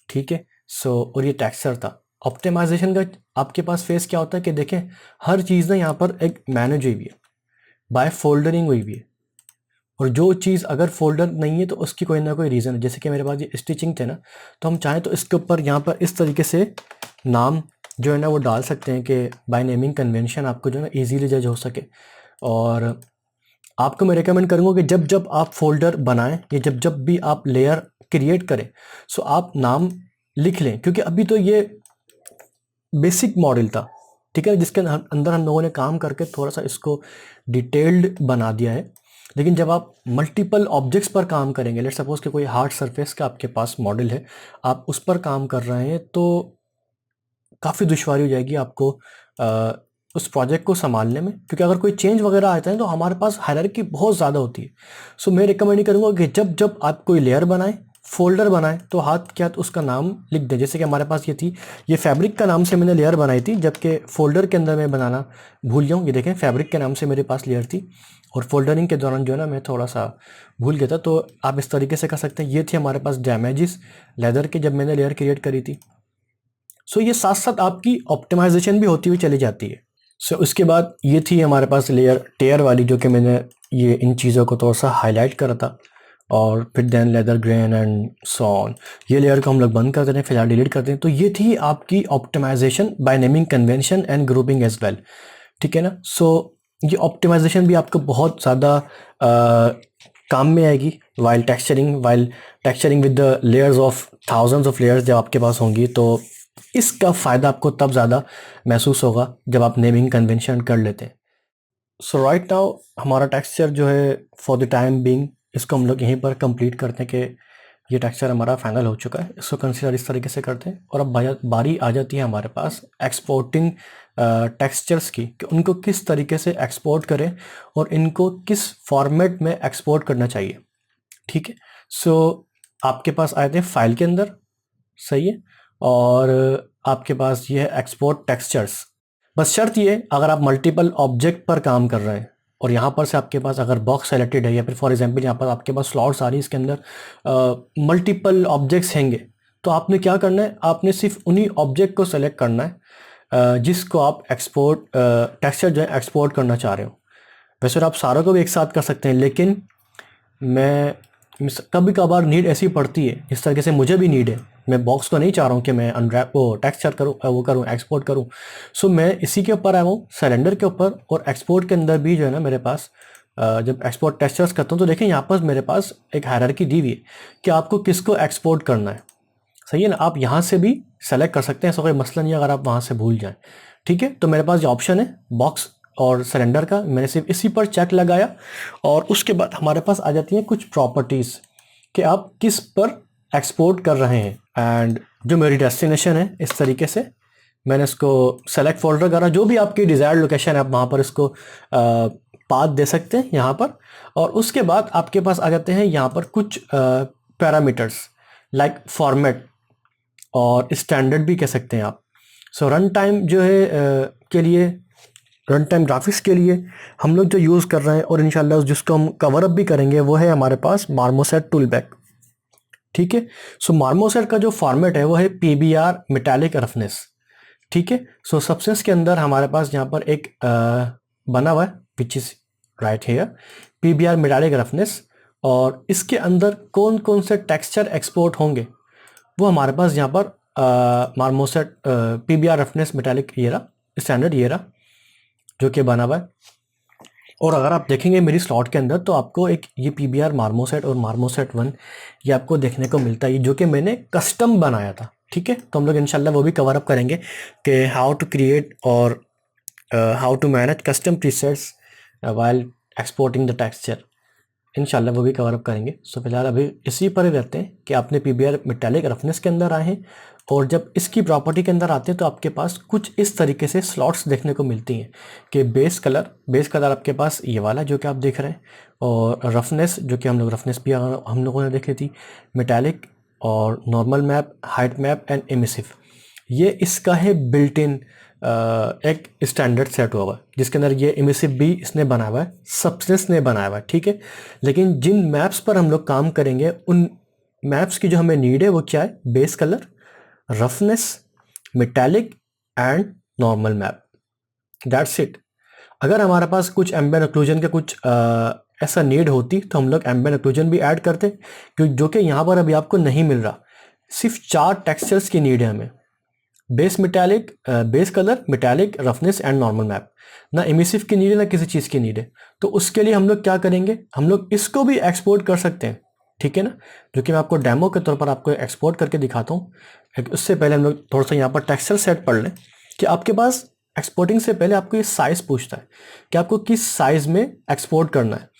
ठीक है। सो और ये टेक्सचर था। ऑप्टिमाइजेशन का आपके पास फेस क्या होता है कि देखें हर चीज़ ना यहाँ पर एक मैनेज हुई हुई है, बाय फोल्डरिंग हुई हुई है, और जो चीज़ अगर फोल्डर नहीं है तो उसकी कोई ना कोई रीज़न है। जैसे कि मेरे पास ये स्टिचिंग थे ना, तो हम चाहें तो इसके ऊपर यहाँ पर इस तरीके से नाम जो है ना वो डाल सकते हैं कि बाय नेमिंग कन्वेंशन आपको जो है ना ईजीली जज हो सके। और आपको मैं रिकमेंड करूँगा कि जब जब आप फोल्डर बनाएं या जब जब भी आप लेयर क्रिएट करें, सो आप नाम लिख लें, क्योंकि अभी तो ये बेसिक मॉडल था, ठीक है, जिसके अंदर हम लोगों ने काम करके थोड़ा सा इसको डिटेल्ड बना दिया है। लेकिन जब आप मल्टीपल ऑब्जेक्ट्स पर काम करेंगे, लेट्स सपोज कि कोई हार्ड सरफेस का आपके पास मॉडल है, आप उस पर काम कर रहे हैं, तो काफ़ी दुश्वारी हो जाएगी आपको उस प्रोजेक्ट को संभालने में, क्योंकि अगर कोई चेंज वगैरह आता है तो हमारे पास हायरार्की बहुत ज़्यादा होती है। सो मैं रिकमेंड नहीं करूँगा कि जब जब आप कोई लेयर बनाएं, फोल्डर बनाएं, तो हाथ के हाथ उसका नाम लिख दें। जैसे कि हमारे पास ये थी, ये फैब्रिक का नाम से मैंने लेयर बनाई थी, जबकि फोल्डर के अंदर मैं बनाना भूल गया हूँ। ये देखें फैब्रिक के नाम से मेरे पास लेयर थी, और फोल्डरिंग के दौरान जो है ना मैं थोड़ा सा भूल गया था। तो आप इस तरीके से कर सकते हैं। ये थी हमारे पास डैमेजेस लेदर के जब मैंने लेयर क्रिएट करी थी। सो ये साथ साथ आपकी ऑप्टिमाइजेशन भी होती हुई चली जाती है। सो उसके बाद ये थी हमारे पास लेयर टेयर वाली, जो कि मैंने ये इन चीज़ों को थोड़ा सा हाईलाइट करा था। और फिर then leather grain and so on, ये लेयर को हम लोग बंद कर देते हैं, फिलहाल डिलीट करते हैं। तो ये थी आपकी optimization by naming convention and grouping as well, ठीक है ना। सो ये ऑप्टिमाइजेशन भी आपको बहुत ज़्यादा काम में आएगी while texturing with the layers of thousands of layers जब आपके पास होंगी, तो इसका फ़ायदा आपको तब ज़्यादा महसूस होगा जब आप नेमिंग कन्वेंशन कर लेते हैं। सो राइट नाउ हमारा टेक्सचर जो है फॉर द टाइम बीइंग, इसको हम लोग यहीं पर कंप्लीट करते हैं कि ये टेक्सचर हमारा फाइनल हो चुका है। इसको कंसीडर इस तरीके से करते हैं। और अब बारी आ जाती है हमारे पास एक्सपोर्टिंग टेक्सचर्स की, कि उनको किस तरीके से एक्सपोर्ट करें और इनको किस फॉर्मेट में एक्सपोर्ट करना चाहिए, ठीक है। सो आपके पास आए थे फाइल के अंदर, सही है, और आपके पास ये है एक्सपोर्ट टेक्सचर्स। बस शर्त ये, अगर आप मल्टीपल ऑब्जेक्ट पर काम कर रहे हैं और यहाँ पर से आपके पास अगर बॉक्स सेलेक्टेड है, या फिर फॉर एग्जांपल यहाँ पर आपके पास स्लॉट्स आ रही है, इसके अंदर मल्टीपल ऑब्जेक्ट्स हैंगे, तो आपने क्या करना है, आपने सिर्फ उन्हीं ऑब्जेक्ट को सेलेक्ट करना है जिसको आप एक्सपोर्ट टेक्सचर जो है एक्सपोर्ट करना चाह रहे हो। वैसे तो आप सारों को भी एक साथ कर सकते हैं, लेकिन मैं कभी कभार नीड ऐसी पड़ती है, इस तरीके से मुझे भी नीड है, मैं बॉक्स को नहीं चाह रहा हूँ कि मैं अनरैप वो टेक्सचर करूँ, वो करूँ, एक्सपोर्ट करूँ। सो मैं इसी के ऊपर आया हूँ, सिलेंडर के ऊपर, और एक्सपोर्ट के अंदर भी जो है ना मेरे पास जब एक्सपोर्ट टेक्सचर्स करता हूँ, तो देखें यहाँ पर मेरे पास एक हायरार्की दी हुई है कि आपको किसको एक्सपोर्ट करना है, सही है ना। आप यहाँ से भी सेलेक्ट कर सकते हैं, ऐसा कोई मसला नहीं है अगर आप वहाँ से भूल जाएं, ठीक है। तो मेरे पास ये ऑप्शन है बॉक्स और सिलेंडर का, मैंने सिर्फ इसी पर चेक लगाया, और उसके बाद हमारे पास आ जाती हैं कुछ प्रॉपर्टीज़ कि आप किस पर एक्सपोर्ट कर रहे हैं। एंड जो मेरी डेस्टिनेशन है, इस तरीके से मैंने इसको सेलेक्ट फोल्डर करा, जो भी आपकी डिज़ायर्ड लोकेशन है आप वहाँ पर इसको पाथ दे सकते हैं यहाँ पर। और उसके बाद आपके पास आ जाते हैं यहाँ पर कुछ पैरामीटर्स लाइक फॉर्मेट और स्टैंडर्ड भी कह सकते हैं आप। सो रन टाइम जो है के लिए, रन टाइम ग्राफिक्स के लिए हम लोग जो यूज़ कर रहे हैं, और इंशाल्लाह जिसको हम कवर अप भी करेंगे, वो है हमारे पास मार्मोसेट टूलबैक, ठीक है। सो मार्मोसेट का जो फॉर्मेट है वो है PBR मेटालिक रफनेस, ठीक है। सो सबसेंस के अंदर हमारे पास यहाँ पर एक बना हुआ है which is right here, PBR metallic roughness, और इसके अंदर कौन कौन से टेक्सचर एक्सपोर्ट होंगे वो हमारे पास यहाँ पर मार्मोसेट PBR रफनेस मेटालिक ये रहा, स्टैंडर्ड ये रहा जो कि बना हुआ है। और अगर आप देखेंगे मेरी स्लॉट के अंदर, तो आपको एक ये PBR मार्मोसेट और मार्मोसेट 1 ये आपको देखने को मिलता है, जो कि मैंने कस्टम बनाया था, ठीक है। तो हम लोग इंशाल्लाह वो भी कवर अप करेंगे कि हाउ टू क्रिएट और how to manage custom presets while exporting the texture. इंशाल्लाह वो भी कवर अप करेंगे। सो फिलहाल अभी इसी पर ही रहते हैं कि आपने PBR मेटालिक रफनेस के अंदर आए हैं, और जब इसकी प्रॉपर्टी के अंदर आते हैं तो आपके पास कुछ इस तरीके से स्लॉट्स देखने को मिलती हैं कि बेस कलर आपके पास ये वाला जो कि आप देख रहे हैं, और रफनेस जो कि रफनेस भी हम लोगों ने देखी थी, मेटालिक और normal map, height map and emissive. ये इसका है बिल्ट इन एक स्टैंडर्ड सेट हुआ है जिसके अंदर ये एमिसिव भी इसने बनाया हुआ है, सब्सटेंस ने बनाया हुआ है, ठीक है। लेकिन जिन मैप्स पर हम लोग काम करेंगे उन मैप्स की जो हमें नीड है वो क्या है, base colour, roughness, metallic and normal map, that's it. अगर हमारे पास कुछ एम्बिएंट ओक्लूजन के कुछ ऐसा नीड होती तो हम लोग एम्बिएंट ओक्लूजन भी ऐड करते, क्योंकि जो कि यहाँ पर अभी आपको नहीं मिल रहा। सिर्फ 4 टेक्सचर्स की नीड है हमें, base metallic, base colour, metallic, roughness and normal map. ना एमिसिव की नीड है ना किसी चीज़ की नीड है। तो उसके लिए हम लोग क्या करेंगे, हम लोग इसको भी एक्सपोर्ट कर सकते हैं, ठीक है ना, जो कि मैं आपको डेमो के तौर पर आपको एक्सपोर्ट करके दिखाता हूँ। उससे पहले हम लोग थोड़ा सा यहाँ पर टेक्सचर सेट पढ़ लें कि आपके पास एक्सपोर्टिंग से पहले आपको ये साइज़ पूछता है कि आपको किस साइज़ में एक्सपोर्ट करना है।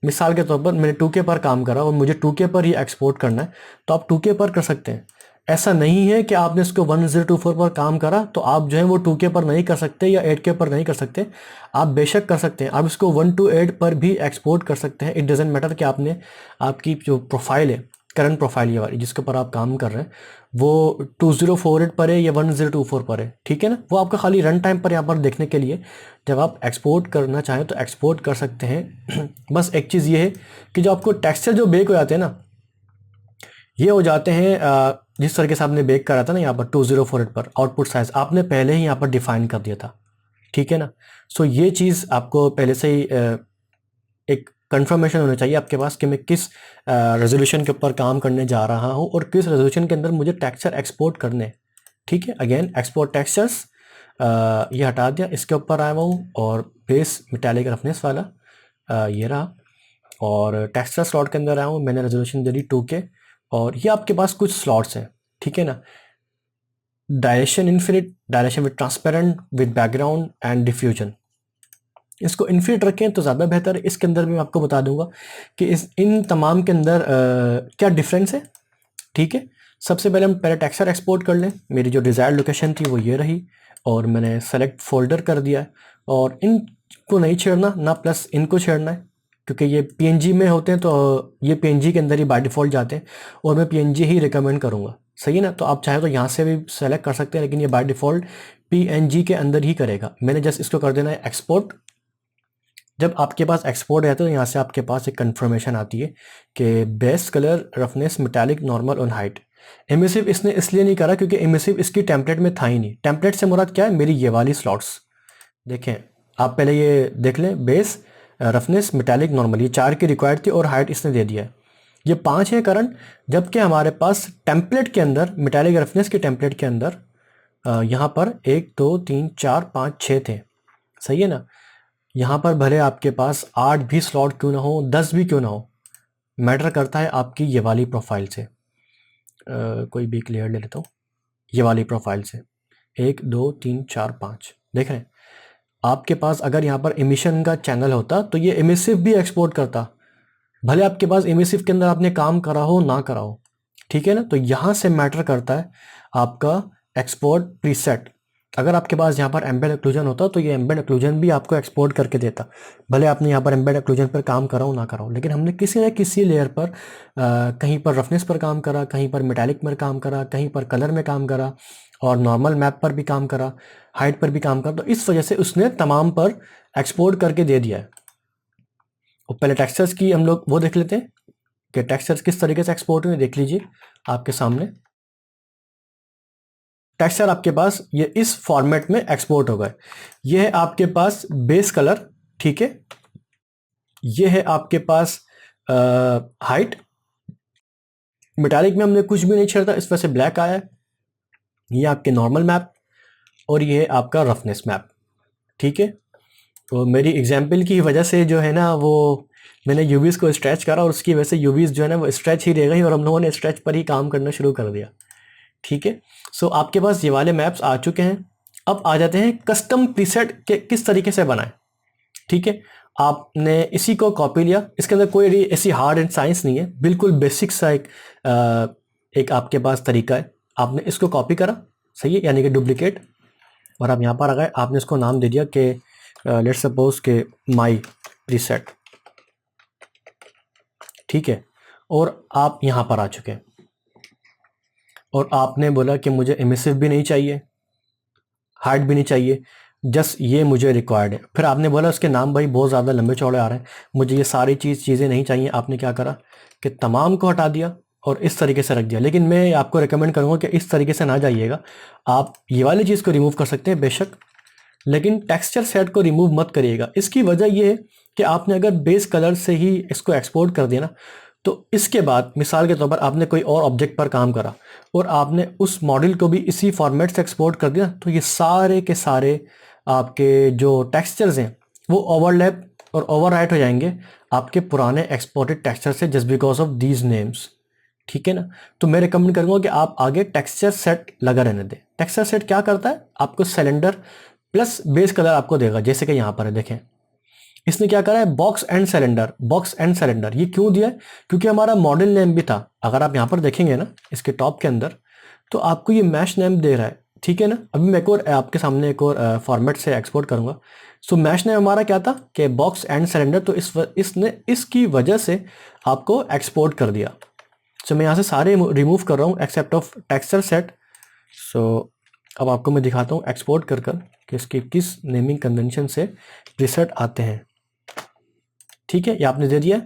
मिसाल के तौर पर मैंने 2K पर काम करा और मुझे 2K पर ही एक्सपोर्ट करना है, तो आप 2K पर कर सकते हैं। ऐसा नहीं है कि आपने इसको 1024 पर काम करा तो आप जो है वो 2K पर नहीं कर सकते या 8K पर नहीं कर सकते। आप बेशक कर सकते हैं, आप इसको 128 पर भी एक्सपोर्ट कर सकते हैं। इट डजेंट मैटर कि आपने आपकी जो प्रोफाइल है, करंट प्रोफाइल ये वाली जिसके ऊपर आप काम कर रहे हैं, वो 2048 पर है या 1024 पर है, ठीक है ना। वो आपका खाली रन टाइम पर यहाँ पर देखने के लिए, जब आप एक्सपोर्ट करना चाहें तो एक्सपोर्ट कर सकते हैं। बस एक चीज़ ये है कि जो आपको टेक्सचर जो बेक हो जाते हैं ना, ये हो जाते हैं जिस तरीके से आपने बेक करा था ना यहाँ पर 2048 पर, आउटपुट साइज आपने पहले ही यहाँ पर डिफाइन कर दिया था, ठीक है ना। ये चीज़ आपको पहले से ही एक कंफर्मेशन होना चाहिए आपके पास कि मैं किस रेजोल्यूशन के ऊपर काम करने जा रहा हूँ और किस रेजोल्यूशन के अंदर मुझे टेक्सचर एक्सपोर्ट करने, ठीक है। अगेन एक्सपोर्ट टेक्सचर्स, ये हटा दिया, इसके ऊपर आया हुआ हूँ, और बेस मेटालिक रफनेस वाला ये रहा, और टेक्सचर स्लॉट के अंदर आया हूँ, मैंने रेजोल्यूशन दे दी 2K, और ये आपके पास कुछ स्लॉट्स हैं, ठीक है ना। Direction infinite, direction with transparent, with background and diffusion, इसको इन्फिनिट रखें तो ज़्यादा बेहतर है। इसके अंदर भी मैं आपको बता दूंगा कि इन तमाम के अंदर क्या डिफरेंस है, ठीक है। सबसे पहले हम पहले टेक्सचर एक्सपोर्ट कर लें। मेरी जो डिज़ायर्ड लोकेशन थी वो ये रही, और मैंने सेलेक्ट फोल्डर कर दिया है, और इनको नहीं छेड़ना ना, प्लस इनको छेड़ना है, क्योंकि ये PNG में होते हैं, तो ये PNG के अंदर ही बाय डिफ़ॉल्ट जाते हैं, और मैं PNG ही रिकमेंड करूँगा, सही है ना। तो आप चाहे तो यहाँ से भी सेलेक्ट कर सकते हैं, लेकिन ये बाय डिफ़ॉल्ट PNG के अंदर ही करेगा। मैंने जस्ट इसको कर देना है एक्सपोर्ट। जब आपके पास एक्सपोर्ट है तो यहाँ से आपके पास एक कंफर्मेशन आती है कि base colour, roughness, metallic, normal और हाइट। एमिसिव इसने इसलिए नहीं करा क्योंकि एमिसिव इसकी टेम्पलेट में था ही नहीं। टेम्पलेट से मुराद क्या है, मेरी ये वाली स्लॉट्स देखें आप पहले, ये देख लें, बेस, रफनेस, मेटालिक, नॉर्मल, ये 4 की रिक्वायर्ड थी और हाइट इसने दे दिया है, ये 5 है करंट। जबकि हमारे पास टेम्पलेट के अंदर, मेटालिक रफनेस के टेम्पलेट के अंदर यहाँ पर 1 2 3 4 5 6 थे, सही है ना। यहाँ पर भले आपके पास 8 भी स्लॉट क्यों ना हो, 10 भी क्यों ना हो, मैटर करता है आपकी ये वाली प्रोफाइल से। कोई भी क्लियर ले लेता हूँ, ये वाली प्रोफाइल से 1 2 3 4 5 देख रहे हैं। आपके पास अगर यहाँ पर एमिशन का चैनल होता तो ये एमिसिव भी एक्सपोर्ट करता, भले आपके पास एमिसिव के अंदर आपने काम करा हो ना करा हो, ठीक है ना। तो यहाँ से मैटर करता है आपका एक्सपोर्ट प्रीसेट। अगर आपके पास यहाँ पर एम्बेड एक्लूजन होता तो ये एम्बेड एक्लूजन भी आपको एक्सपोर्ट करके देता, भले आपने यहाँ पर एम्बेड एक्लूजन पर काम करा हो ना करा हो। लेकिन हमने किसी न किसी लेयर पर कहीं पर रफनेस पर काम करा, कहीं पर मेटालिक में काम करा, कहीं पर कलर में काम करा, और नॉर्मल मैप पर भी काम करा, हाइट पर भी काम करा, तो इस वजह से उसने तमाम पर एक्सपोर्ट करके दे दिया है। और पहले टेक्सचर्स की हम लोग वो देख लेते हैं कि टेक्सचर्स किस तरीके से एक्सपोर्ट हुए। देख लीजिए आपके सामने टेक्सचर आपके पास ये इस फॉर्मेट में एक्सपोर्ट हो गए। ये है आपके पास बेस कलर, ठीक है। ये है आपके पास हाइट, मेटालिक में हमने कुछ भी नहीं छेड़ा, इस वजह से ब्लैक आया है। ये आपके नॉर्मल मैप, और ये है आपका रफनेस मैप, ठीक है। तो मेरी एग्जाम्पल की वजह से जो है ना, वो मैंने यूवीज़ को स्ट्रेच करा और उसकी वजह से यूवीज़ जो है ना वो स्ट्रेच ही रह गई, और हम लोगों ने स्ट्रेच पर ही काम करना शुरू कर दिया, ठीक है। आपके पास ये वाले मैप्स आ चुके हैं। अब आ जाते हैं कस्टम प्रीसेट के किस तरीके से बनाएं, ठीक है। आपने इसी को कॉपी लिया, इसके अंदर कोई ऐसी हार्ड एंड साइंस नहीं है, बिल्कुल बेसिक सा एक आपके पास तरीका है। आपने इसको कॉपी करा, सही है, यानी कि डुप्लीकेट, और आप यहाँ पर आ गए, आपने इसको नाम दे दिया कि लेट्स सपोज के माई प्रीसेट, ठीक है, और आप यहाँ पर आ चुके हैं और आपने बोला कि मुझे इमिसिव भी नहीं चाहिए, हार्ड भी नहीं चाहिए, जस्ट ये मुझे रिक्वायर्ड है। फिर आपने बोला उसके नाम भाई बहुत ज़्यादा लंबे चौड़े आ रहे हैं, मुझे ये सारी चीज़ें नहीं चाहिए। आपने क्या करा कि तमाम को हटा दिया और इस तरीके से रख दिया। लेकिन मैं आपको रिकमेंड करूँगा कि इस तरीके से ना जाइएगा, आप ये वाली चीज़ को रिमूव कर सकते हैं बेशक, लेकिन टेक्सचर सेट को रिमूव मत करिएगा। इसकी वजह यह है कि आपने अगर बेस कलर से ही इसको एक्सपोर्ट कर दिया ना, तो इसके बाद मिसाल के तौर पर आपने कोई और ऑब्जेक्ट पर काम करा और आपने उस मॉडल को भी इसी फॉर्मेट से एक्सपोर्ट कर दिया, तो ये सारे के सारे आपके जो टेक्सचर्स हैं वो ओवरलैप और ओवरराइट हो जाएंगे आपके पुराने एक्सपोर्टेड टेक्सचर से, just because of these names, ठीक है ना। तो मैं रिकमेंड करूंगा कि आप आगे टेक्सचर सेट लगा रहने दें। टेक्सचर सेट क्या करता है, आपको सिलेंडर प्लस बेस कलर आपको देगा, जैसे कि यहाँ पर है देखें, इसने क्या करा है, box and cylinder, box and cylinder. ये क्यों दिया है, क्योंकि हमारा मॉडल नेम भी था। अगर आप यहाँ पर देखेंगे ना इसके टॉप के अंदर, तो आपको ये मैश नेम दे रहा है, ठीक है ना। अभी मैं एक और आपके सामने एक और फॉर्मेट से एक्सपोर्ट करूंगा। सो मैश नेम हमारा क्या था कि बॉक्स एंड सिलेंडर, तो इसने इसकी वजह से आपको एक्सपोर्ट कर दिया। सो मैं यहाँ से सारे रिमूव कर रहा हूँ एक्सेप्ट ऑफ टेक्सचर सेट। सो अब आपको मैं दिखाता हूँ एक्सपोर्ट कर कि इसके किस नेमिंग कन्वेंशन से प्रीसेट आते हैं, ठीक है, ये आपने दे दिया।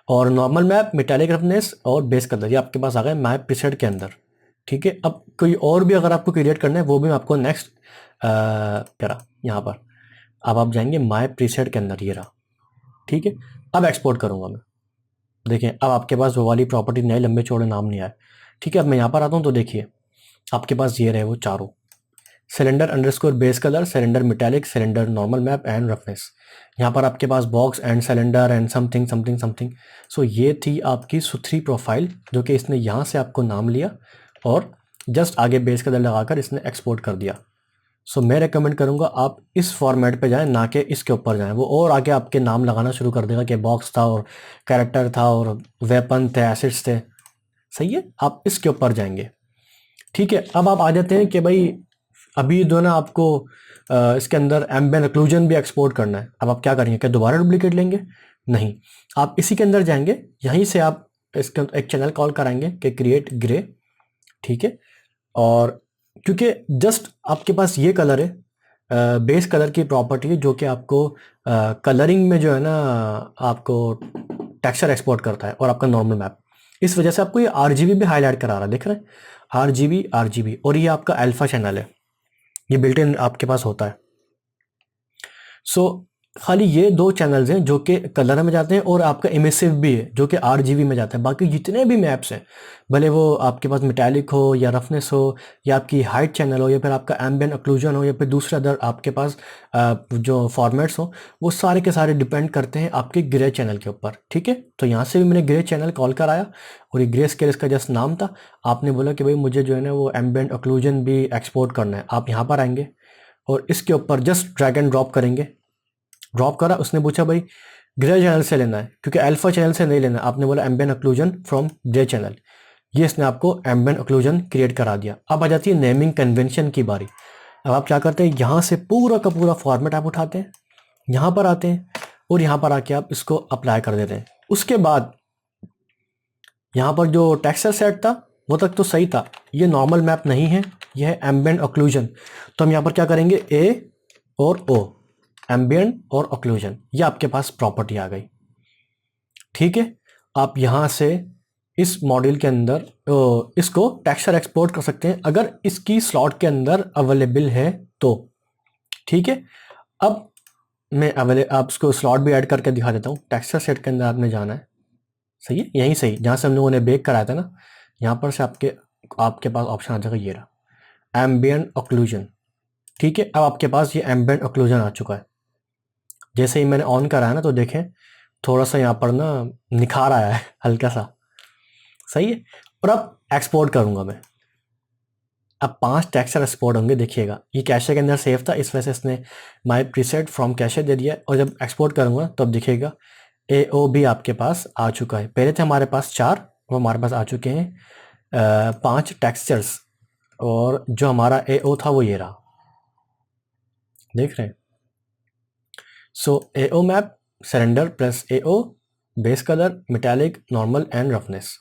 और नॉर्मल मैप, मेटालिक रफनेस और बेस कलर, ये आपके पास आ गए मैप प्रीसेट के अंदर, ठीक है। अब कोई और भी अगर आपको क्रिएट करना है वो भी मैं आपको नेक्स्ट करा यहाँ पर। अब आप जाएंगे माय प्रीसेट के अंदर, ये रहा, ठीक है। अब एक्सपोर्ट करूँगा मैं, देखें अब आपके पास वो वाली प्रॉपर्टी नए लंबे चौड़े नाम नहीं आए, ठीक है। अब मैं यहाँ पर आता हूँ तो देखिए आपके पास ये रहे वो चारों, cylinder underscore base colour, cylinder metallic, cylinder normal map and roughness. यहाँ पर आपके पास box and cylinder and something something something. So ये थी आपकी सुथरी प्रोफाइल, जो कि इसने यहाँ से आपको नाम लिया और जस्ट आगे बेस कलर लगाकर इसने एक्सपोर्ट कर दिया। सो मैं रेकमेंड करूँगा आप इस फॉर्मेट पे जाएं, ना कि इसके ऊपर जाएं। वो और आगे आपके नाम लगाना शुरू कर देगा कि बॉक्स था और कैरेक्टर था और वेपन थे, एसिड्स थे, सही है। आप इसके ऊपर जाएंगे, ठीक है। अब आप आ जाते हैं कि भाई अभी जो ना आपको इसके अंदर एम्बिएंट ओक्लूजन भी एक्सपोर्ट करना है। अब आप क्या करेंगे, क्या दोबारा डुप्लीकेट लेंगे, नहीं, आप इसी के अंदर जाएंगे, यहीं से आप इसके एक चैनल कॉल कराएंगे कि क्रिएट ग्रे, ठीक है। और क्योंकि जस्ट आपके पास ये कलर है, बेस कलर की प्रॉपर्टी है, जो कि आपको कलरिंग में जो है ना आपको टेक्सचर एक्सपोर्ट करता है और आपका नॉर्मल मैप। इस वजह से आपको ये आरजीबी भी हाईलाइट करा रहा है, देख रहे हैं, आरजीबी आरजीबी। और ये आपका अल्फा चैनल है, ये बिल्ट इन आपके पास होता है। सो खाली ये दो चैनल्स हैं जो कि कलर में जाते हैं और आपका इमिसिव भी है जो कि आरजीबी में जाता है। बाकी जितने भी मैप्स हैं, भले वो आपके पास मेटालिक हो या रफनेस हो या आपकी हाइट चैनल हो या फिर आपका एम्बिएंट ओक्लूजन हो या फिर दूसरा अदर आपके पास जो फॉर्मेट्स हो, वो सारे के सारे डिपेंड करते हैं आपके ग्रे चैनल के ऊपर, ठीक है। तो यहाँ से भी मैंने ग्रे चैनल कॉल कराया और ये ग्रे स्केल इसका जस्ट नाम था। आपने बोला कि भाई मुझे जो है ना वो एम्बिएंट ओक्लूजन भी एक्सपोर्ट करना है। आप यहाँ पर आएंगे और इसके ऊपर जस्ट ड्रैग एंड ड्रॉप करेंगे। ड्रॉप करा, उसने पूछा भाई ग्रे चैनल से लेना है, क्योंकि अल्फा चैनल से नहीं लेना। आपने बोला ambient occlusion from grey channel, ये इसने आपको एम्बिएंट ओक्लूजन क्रिएट करा दिया। अब आ जाती है नेमिंग कन्वेंशन की बारी। अब आप क्या करते हैं, यहाँ से पूरा का पूरा फॉर्मेट आप उठाते हैं, यहाँ पर आते हैं और यहाँ पर आके आप इसको अप्लाई कर देते हैं। उसके बाद यहाँ पर जो टेक्सचर सेट था वो तक तो सही था, ये नॉर्मल मैप नहीं है, यह है एम्बिएंट ओक्लूजन। तो हम यहाँ पर क्या करेंगे, ए और ओ, एम्बिएंट और ओक्लूजन, ये आपके पास प्रॉपर्टी आ गई, ठीक है। आप यहाँ से इस मॉड्यूल के अंदर इसको टेक्सचर एक्सपोर्ट कर सकते हैं अगर इसकी स्लॉट के अंदर अवेलेबल है तो, ठीक है। अब मैं आप इसको स्लॉट भी ऐड करके दिखा देता हूँ। टेक्सचर सेट के अंदर आपने जाना है, सही है, यहीं सही जहाँ से हम लोगों ने बेक कराया था ना, यहाँ पर से आपके पास ऑप्शन आ जाएगा, ये रहा एम्बिएंट ओक्लूजन, ठीक है। अब आपके पास ये एम्बिएंट ओक्लूजन आ चुका है। जैसे ही मैंने ऑन करा है ना, तो देखें थोड़ा सा यहाँ पर ना निखार आया है हल्का सा, सही है। और अब एक्सपोर्ट करूँगा मैं, अब 5 टेक्सचर एक्सपोर्ट होंगे। देखिएगा ये कैशे के अंदर सेव था, इस वजह से इसने माई प्रीसेट फ्रॉम कैशे दे दिया, और जब एक्सपोर्ट करूँगा तो अब दिखेगा AO भी आपके पास आ चुका है। पहले थे हमारे पास 4, वो हमारे पास आ चुके हैं 5 टेक्सचर्स, और जो हमारा AO था वो ये रहा, देख रहे हैं। सो AO map surrender plus AO base colour metallic normal and roughness,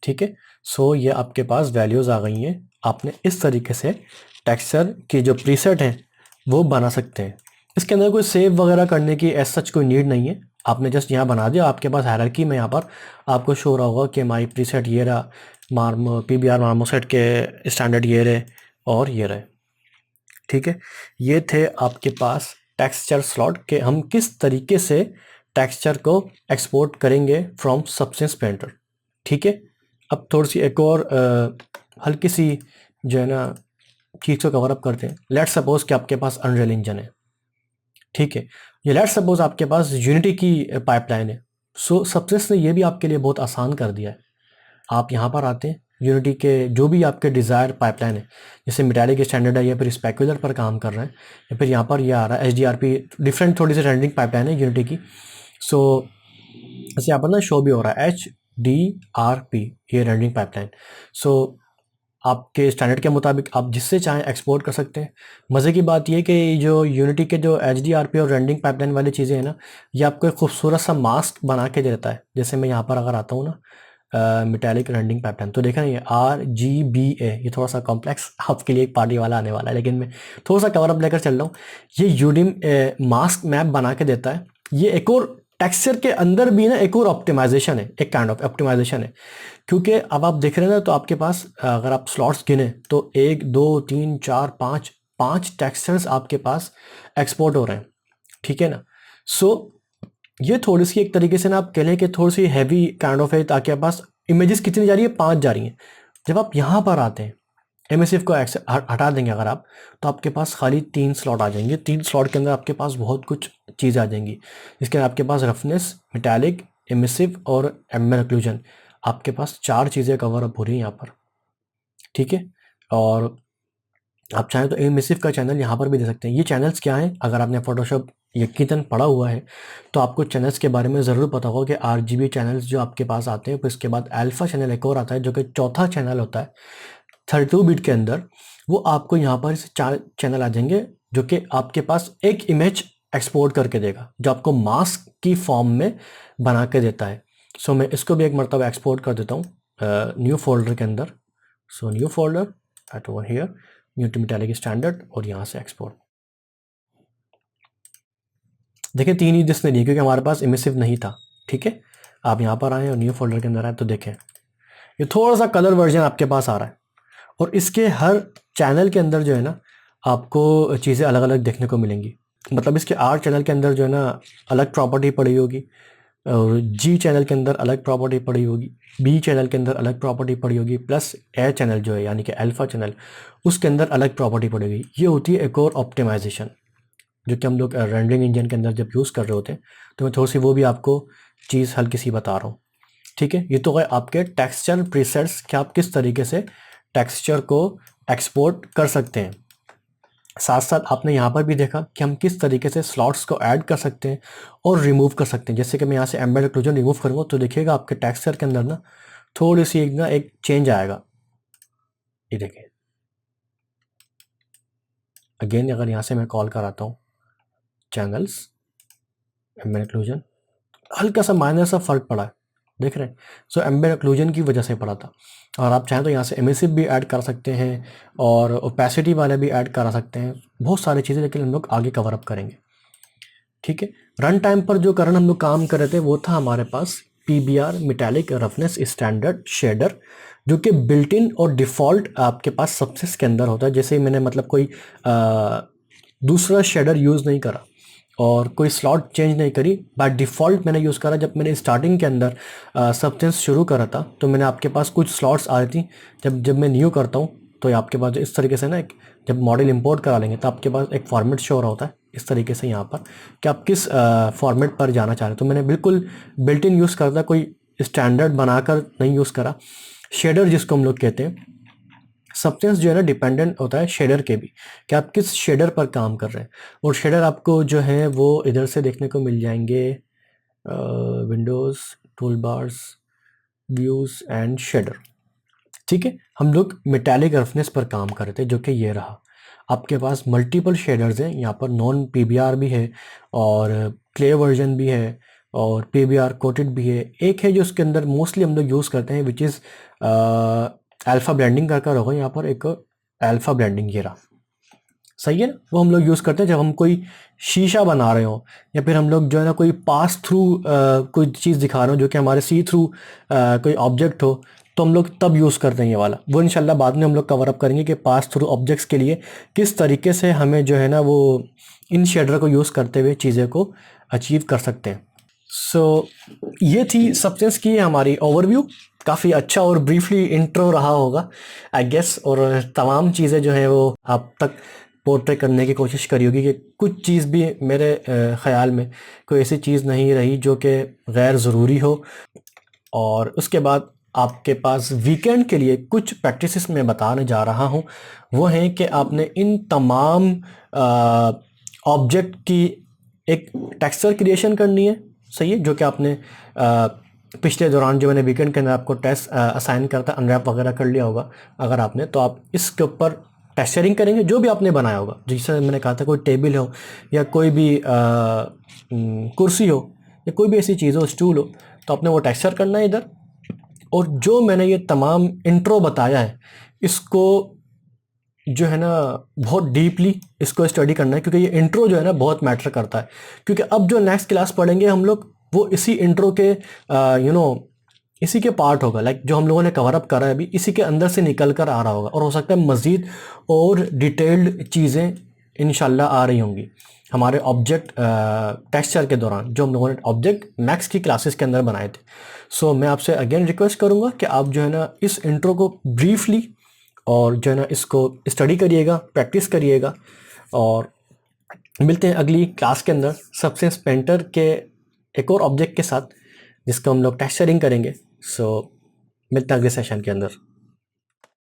ठीक है। सो ये आपके पास वैल्यूज़ आ गई हैं। आपने इस तरीके से टेक्सचर की जो प्रीसेट हैं वो बना सकते हैं। इसके अंदर कोई सेव वगैरह करने की एज सच कोई नीड नहीं है, आपने जस्ट यहाँ बना दिया। आपके पास हायरार्की में यहाँ पर आपको शो रहा होगा कि माई प्रीसेट ये रहा, PBR मार्मोसेट के स्टैंडर्ड ये रहे और ये रहे, ठीक है। ये थे आपके पास टेक्सचर स्लॉट के हम किस तरीके से टेक्सचर को एक्सपोर्ट करेंगे फ्रॉम सबस्टेंस पेंटर, ठीक है। अब थोड़ी सी एक और हल्की सी जो है ना चीज़ को कवर अप करते हैं। लेट्स सपोज कि आपके पास अनरियल इंजन है, ठीक है। ये लेट्स सपोज आपके पास यूनिटी की पाइपलाइन है। सो सबस्टेंस ने ये भी आपके लिए बहुत आसान कर दिया है। आप यहाँ पर आते हैं, यूनिटी के जो भी आपके डिज़ायर पाइपलाइन है, जैसे मेटालिक स्टैंडर्ड है या फिर स्पेकुलर पर काम कर रहे हैं, या फिर यहाँ पर ये आ रहा है HDRP, डिफरेंट थोड़ी सी रेंडरिंग पाइपलाइन है यूनिटी की। सो जैसे यहाँ पर ना शो भी हो रहा है HDRP, ये रेंडरिंग पाइपलाइन। सो आपके स्टैंडर्ड के मुताबिक आप जिससे चाहें एक्सपोर्ट कर सकते हैं। मज़े की बात यह कि जो यूनिटी के जो HDRP और रेंडरिंग पाइपलाइन वाली चीज़ें हैं ना, ये आपको एक खूबसूरत सा मास्क बना के दे देता है। जैसे मैं यहाँ पर अगर आता हूँ ना मेटालिक रेंडरिंग पैटर्न, तो देखा ना ये RGBA, ये थोड़ा सा कॉम्प्लेक्स आपके लिए एक पार्टी वाला आने वाला है, लेकिन मैं थोड़ा सा कवर अप लेकर चल रहा हूँ। ये यूडिम मास्क मैप बना के देता है। ये एक और टेक्सचर के अंदर भी ना एक और ऑप्टिमाइजेशन है, एक काइंड ऑफ ऑप्टिमाइजेशन है, क्योंकि अब आप देख रहे हैं ना, तो आपके पास अगर आप स्लॉट्स गिने तो 1 2 3 4 5 टेक्सचर्स आपके पास एक्सपोर्ट हो रहे हैं, ठीक है ना। सो ये थोड़ी सी एक तरीके से ना आप कह लें कि थोड़ी सी हैवी काइंड ऑफ है, ताकि आपके पास इमेजेस कितनी जा रही है, 5 जा रही हैं। जब आप यहाँ पर आते हैं, एमएसएफ को हटा देंगे अगर आप, तो आपके पास खाली 3 स्लॉट आ जाएंगे। 3 स्लॉट के अंदर आपके पास बहुत कुछ चीज़ आ जाएंगी, जिसके अंदर आपके पास रफनेस, मेटालिक, एमिसिव और एम्बर एक्लूजन, आपके पास 4 चीज़ें कवर अप हो रही हैं यहाँ पर, ठीक है। और आप चाहें तो एमिसिव का चैनल यहाँ पर भी दे सकते हैं। ये चैनल्स क्या हैं, अगर आपने फोटोशॉप यकीनन पढ़ा हुआ है तो आपको चैनल्स के बारे में ज़रूर पता होगा कि RGB चैनल्स जो आपके पास आते हैं, फिर उसके बाद अल्फ़ा चैनल एक और आता है जो कि चौथा चैनल होता है 32 बिट के अंदर। वो आपको यहाँ पर 4 चैनल आ जाएंगे जो कि आपके पास एक इमेज एक्सपोर्ट करके देगा, जो आपको मास्क की फॉर्म में बना के देता है। सो मैं इसको भी एक मरतबा एक्सपोर्ट कर देता हूँ न्यू फोल्डर के अंदर। So new folder at over here, new to metallic standard, और यहाँ से एक्सपोर्ट। देखिए 3 ही जिसने लिए, क्योंकि हमारे पास इमिसिव नहीं था, ठीक है। आप यहाँ पर आए और न्यू फोल्डर के अंदर आए तो देखें ये थोड़ा सा कलर वर्जन आपके पास आ रहा है, और इसके हर चैनल के अंदर जो है ना आपको चीज़ें अलग अलग देखने को मिलेंगी। मतलब इसके R चैनल के अंदर जो है ना अलग प्रॉपर्टी पड़ी होगी, और G चैनल के अंदर अलग प्रॉपर्टी पड़ी होगी, B चैनल के अंदर अलग प्रॉपर्टी पड़ी होगी, प्लस A चैनल जो है यानी कि अल्फ़ा चैनल, उसके अंदर अलग प्रॉपर्टी पड़ेगी। ये होती है एक और ऑप्टिमाइजेशन, जो कि हम लोग रेंडरिंग इंजन के अंदर जब यूज़ कर रहे होते हैं। तो मैं थोड़ी सी वो भी आपको चीज़ हल्की सी बता रहा हूँ, ठीक है। ये तो है आपके टेक्सचर प्रीसेट्स कि आप किस तरीके से टेक्सचर को एक्सपोर्ट कर सकते हैं। साथ साथ आपने यहाँ पर भी देखा कि हम किस तरीके से स्लॉट्स को ऐड कर सकते हैं और रिमूव कर सकते हैं। जैसे कि मैं यहाँ से एम्बेड एक्लूजन रिमूव करूँगा तो देखिएगा आपके टेक्सचर के अंदर ना थोड़ी सी एक चेंज आएगा। ये देखिए अगेन, अगर यहाँ से मैं कॉल कराता हूँ चैनल्स एम्बेड एक्लूजन, हल्का सा माइनर सा फर्क पड़ा है, देख रहे हैं। सो एम्बेड एक्लूजन की वजह से पड़ा था। और आप चाहें तो यहाँ से एमिसिव भी ऐड कर सकते हैं और ओपेसिटी वाले भी ऐड करा सकते हैं, बहुत सारी चीज़ें, लेकिन हम लोग आगे कवर अप करेंगे, ठीक है। रन टाइम पर जो करंट हम लोग काम कर रहे थे वो था हमारे पास PBR metallic roughness standard shader, जो कि बिल्ट इन और डिफ़ॉल्ट आपके पास सबसेस के अंदर होता है। जैसे मैंने मतलब कोई दूसरा शेडर यूज़ नहीं करा और कोई स्लॉट चेंज नहीं करी, बाय डिफ़ॉल्ट मैंने यूज़ करा। जब मैंने स्टार्टिंग के अंदर सबसेंस शुरू करा था तो मैंने आपके पास कुछ स्लॉट्स आ रही थी। जब मैं न्यू करता हूँ तो ये आपके पास इस तरीके से ना एक, जब मॉडल इंपोर्ट करा लेंगे तो आपके पास एक फॉर्मेट शो हो रहा होता है इस तरीके से यहाँ पर कि आप किस फॉर्मेट पर जाना चाह रहे हैं। तो मैंने बिल्कुल बिल्ट इन यूज़ करता, कोई स्टैंडर्ड बनाकर नहीं यूज़ करा। शेडर जिसको हम लोग कहते हैं, सब्सटेंस जो है ना डिपेंडेंट होता है शेडर के भी, कि आप किस शेडर पर काम कर रहे हैं। और शेडर आपको जो है वो इधर से देखने को मिल जाएंगे, Windows, tool bars, views and shader. ठीक है, हम लोग मेटालिक रफनेस पर काम कर रहे थे, जो कि ये रहा। आपके पास मल्टीपल शेडर्स हैं, यहाँ पर नॉन पीबीआर भी है और क्ले वर्जन भी है और पीबीआर कोटेड भी है। एक है जो उसके अंदर मोस्टली हम लोग यूज़ करते हैं, विच इज़ अल्फ़ा ब्लेंडिंग कर होगा यहाँ पर, एक अल्फ़ा ब्लेंडिंग ये रहा। सही है ना, वो हम लोग यूज़ करते हैं जब हम कोई शीशा बना रहे हो, या फिर हम लोग जो है ना कोई पास थ्रू कोई चीज़ दिखा रहे हो जो कि हमारे सी थ्रू कोई ऑब्जेक्ट हो, तो हम लोग तब यूज़ करते हैं ये वाला। वो इंशाल्लाह बाद में हम लोग कवर अप करेंगे कि पास थ्रू ऑब्जेक्ट्स के लिए किस तरीके से हमें जो है ना वो इन शेडर को यूज़ करते हुए चीज़ें को अचीव कर सकते हैं। सो ये थी सब्सटेंस की हमारी ओवरव्यू। काफ़ी अच्छा और ब्रीफली इंट्रो रहा होगा आई गेस, और तमाम चीज़ें जो है वो आप तक पोर्ट्रे करने की कोशिश करी होगी कि कुछ चीज़ भी मेरे ख़्याल में कोई ऐसी चीज़ नहीं रही जो कि गैर ज़रूरी हो। और उसके बाद आपके पास वीकेंड के लिए कुछ प्रैक्टिसेस मैं बताने जा रहा हूँ, वो हैं कि आपने इन तमाम ऑब्जेक्ट की एक टेक्सचर क्रिएशन करनी है। सही है, जो कि आपने पिछले दौरान जो मैंने वीकेंड के अंदर आपको टेस्ट असाइन करता अनरैप वगैरह कर लिया होगा अगर आपने, तो आप इसके ऊपर टेक्सचरिंग करेंगे जो भी आपने बनाया होगा। जैसे मैंने कहा था, कोई टेबल हो या कोई भी कुर्सी हो या कोई भी ऐसी चीज़ हो, स्टूल हो, तो आपने वो टेक्सचर करना है इधर। और जो मैंने ये तमाम इंट्रो बताया है, इसको जो है ना बहुत डीपली इसको स्टडी करना है, क्योंकि ये इंट्रो जो है ना बहुत मैटर करता है। क्योंकि अब जो नेक्स्ट क्लास पढ़ेंगे हम लोग, वो इसी इंट्रो के इसी के पार्ट होगा। लाइक जो हम लोगों ने कवर अप करा है अभी, इसी के अंदर से निकल कर आ रहा होगा, और हो सकता है मज़ीद और डिटेल्ड चीज़ें इंशाल्लाह आ रही होंगी हमारे ऑब्जेक्ट टेक्सचर के दौरान, जो हम लोगों ने ऑब्जेक्ट मैक्स की क्लासेस के अंदर बनाए थे। सो मैं आपसे अगेन रिक्वेस्ट करूँगा कि आप जो है ना इस इंट्रो को ब्रीफली और जो है ना इसको स्टडी करिएगा, प्रैक्टिस करिएगा, और मिलते हैं अगली क्लास के अंदर सब्सटेंस पेंटर के एक और ऑब्जेक्ट के साथ, जिसको हम लोग टेक्सचरिंग करेंगे। सो मिलते हैं अगले सेशन के अंदर।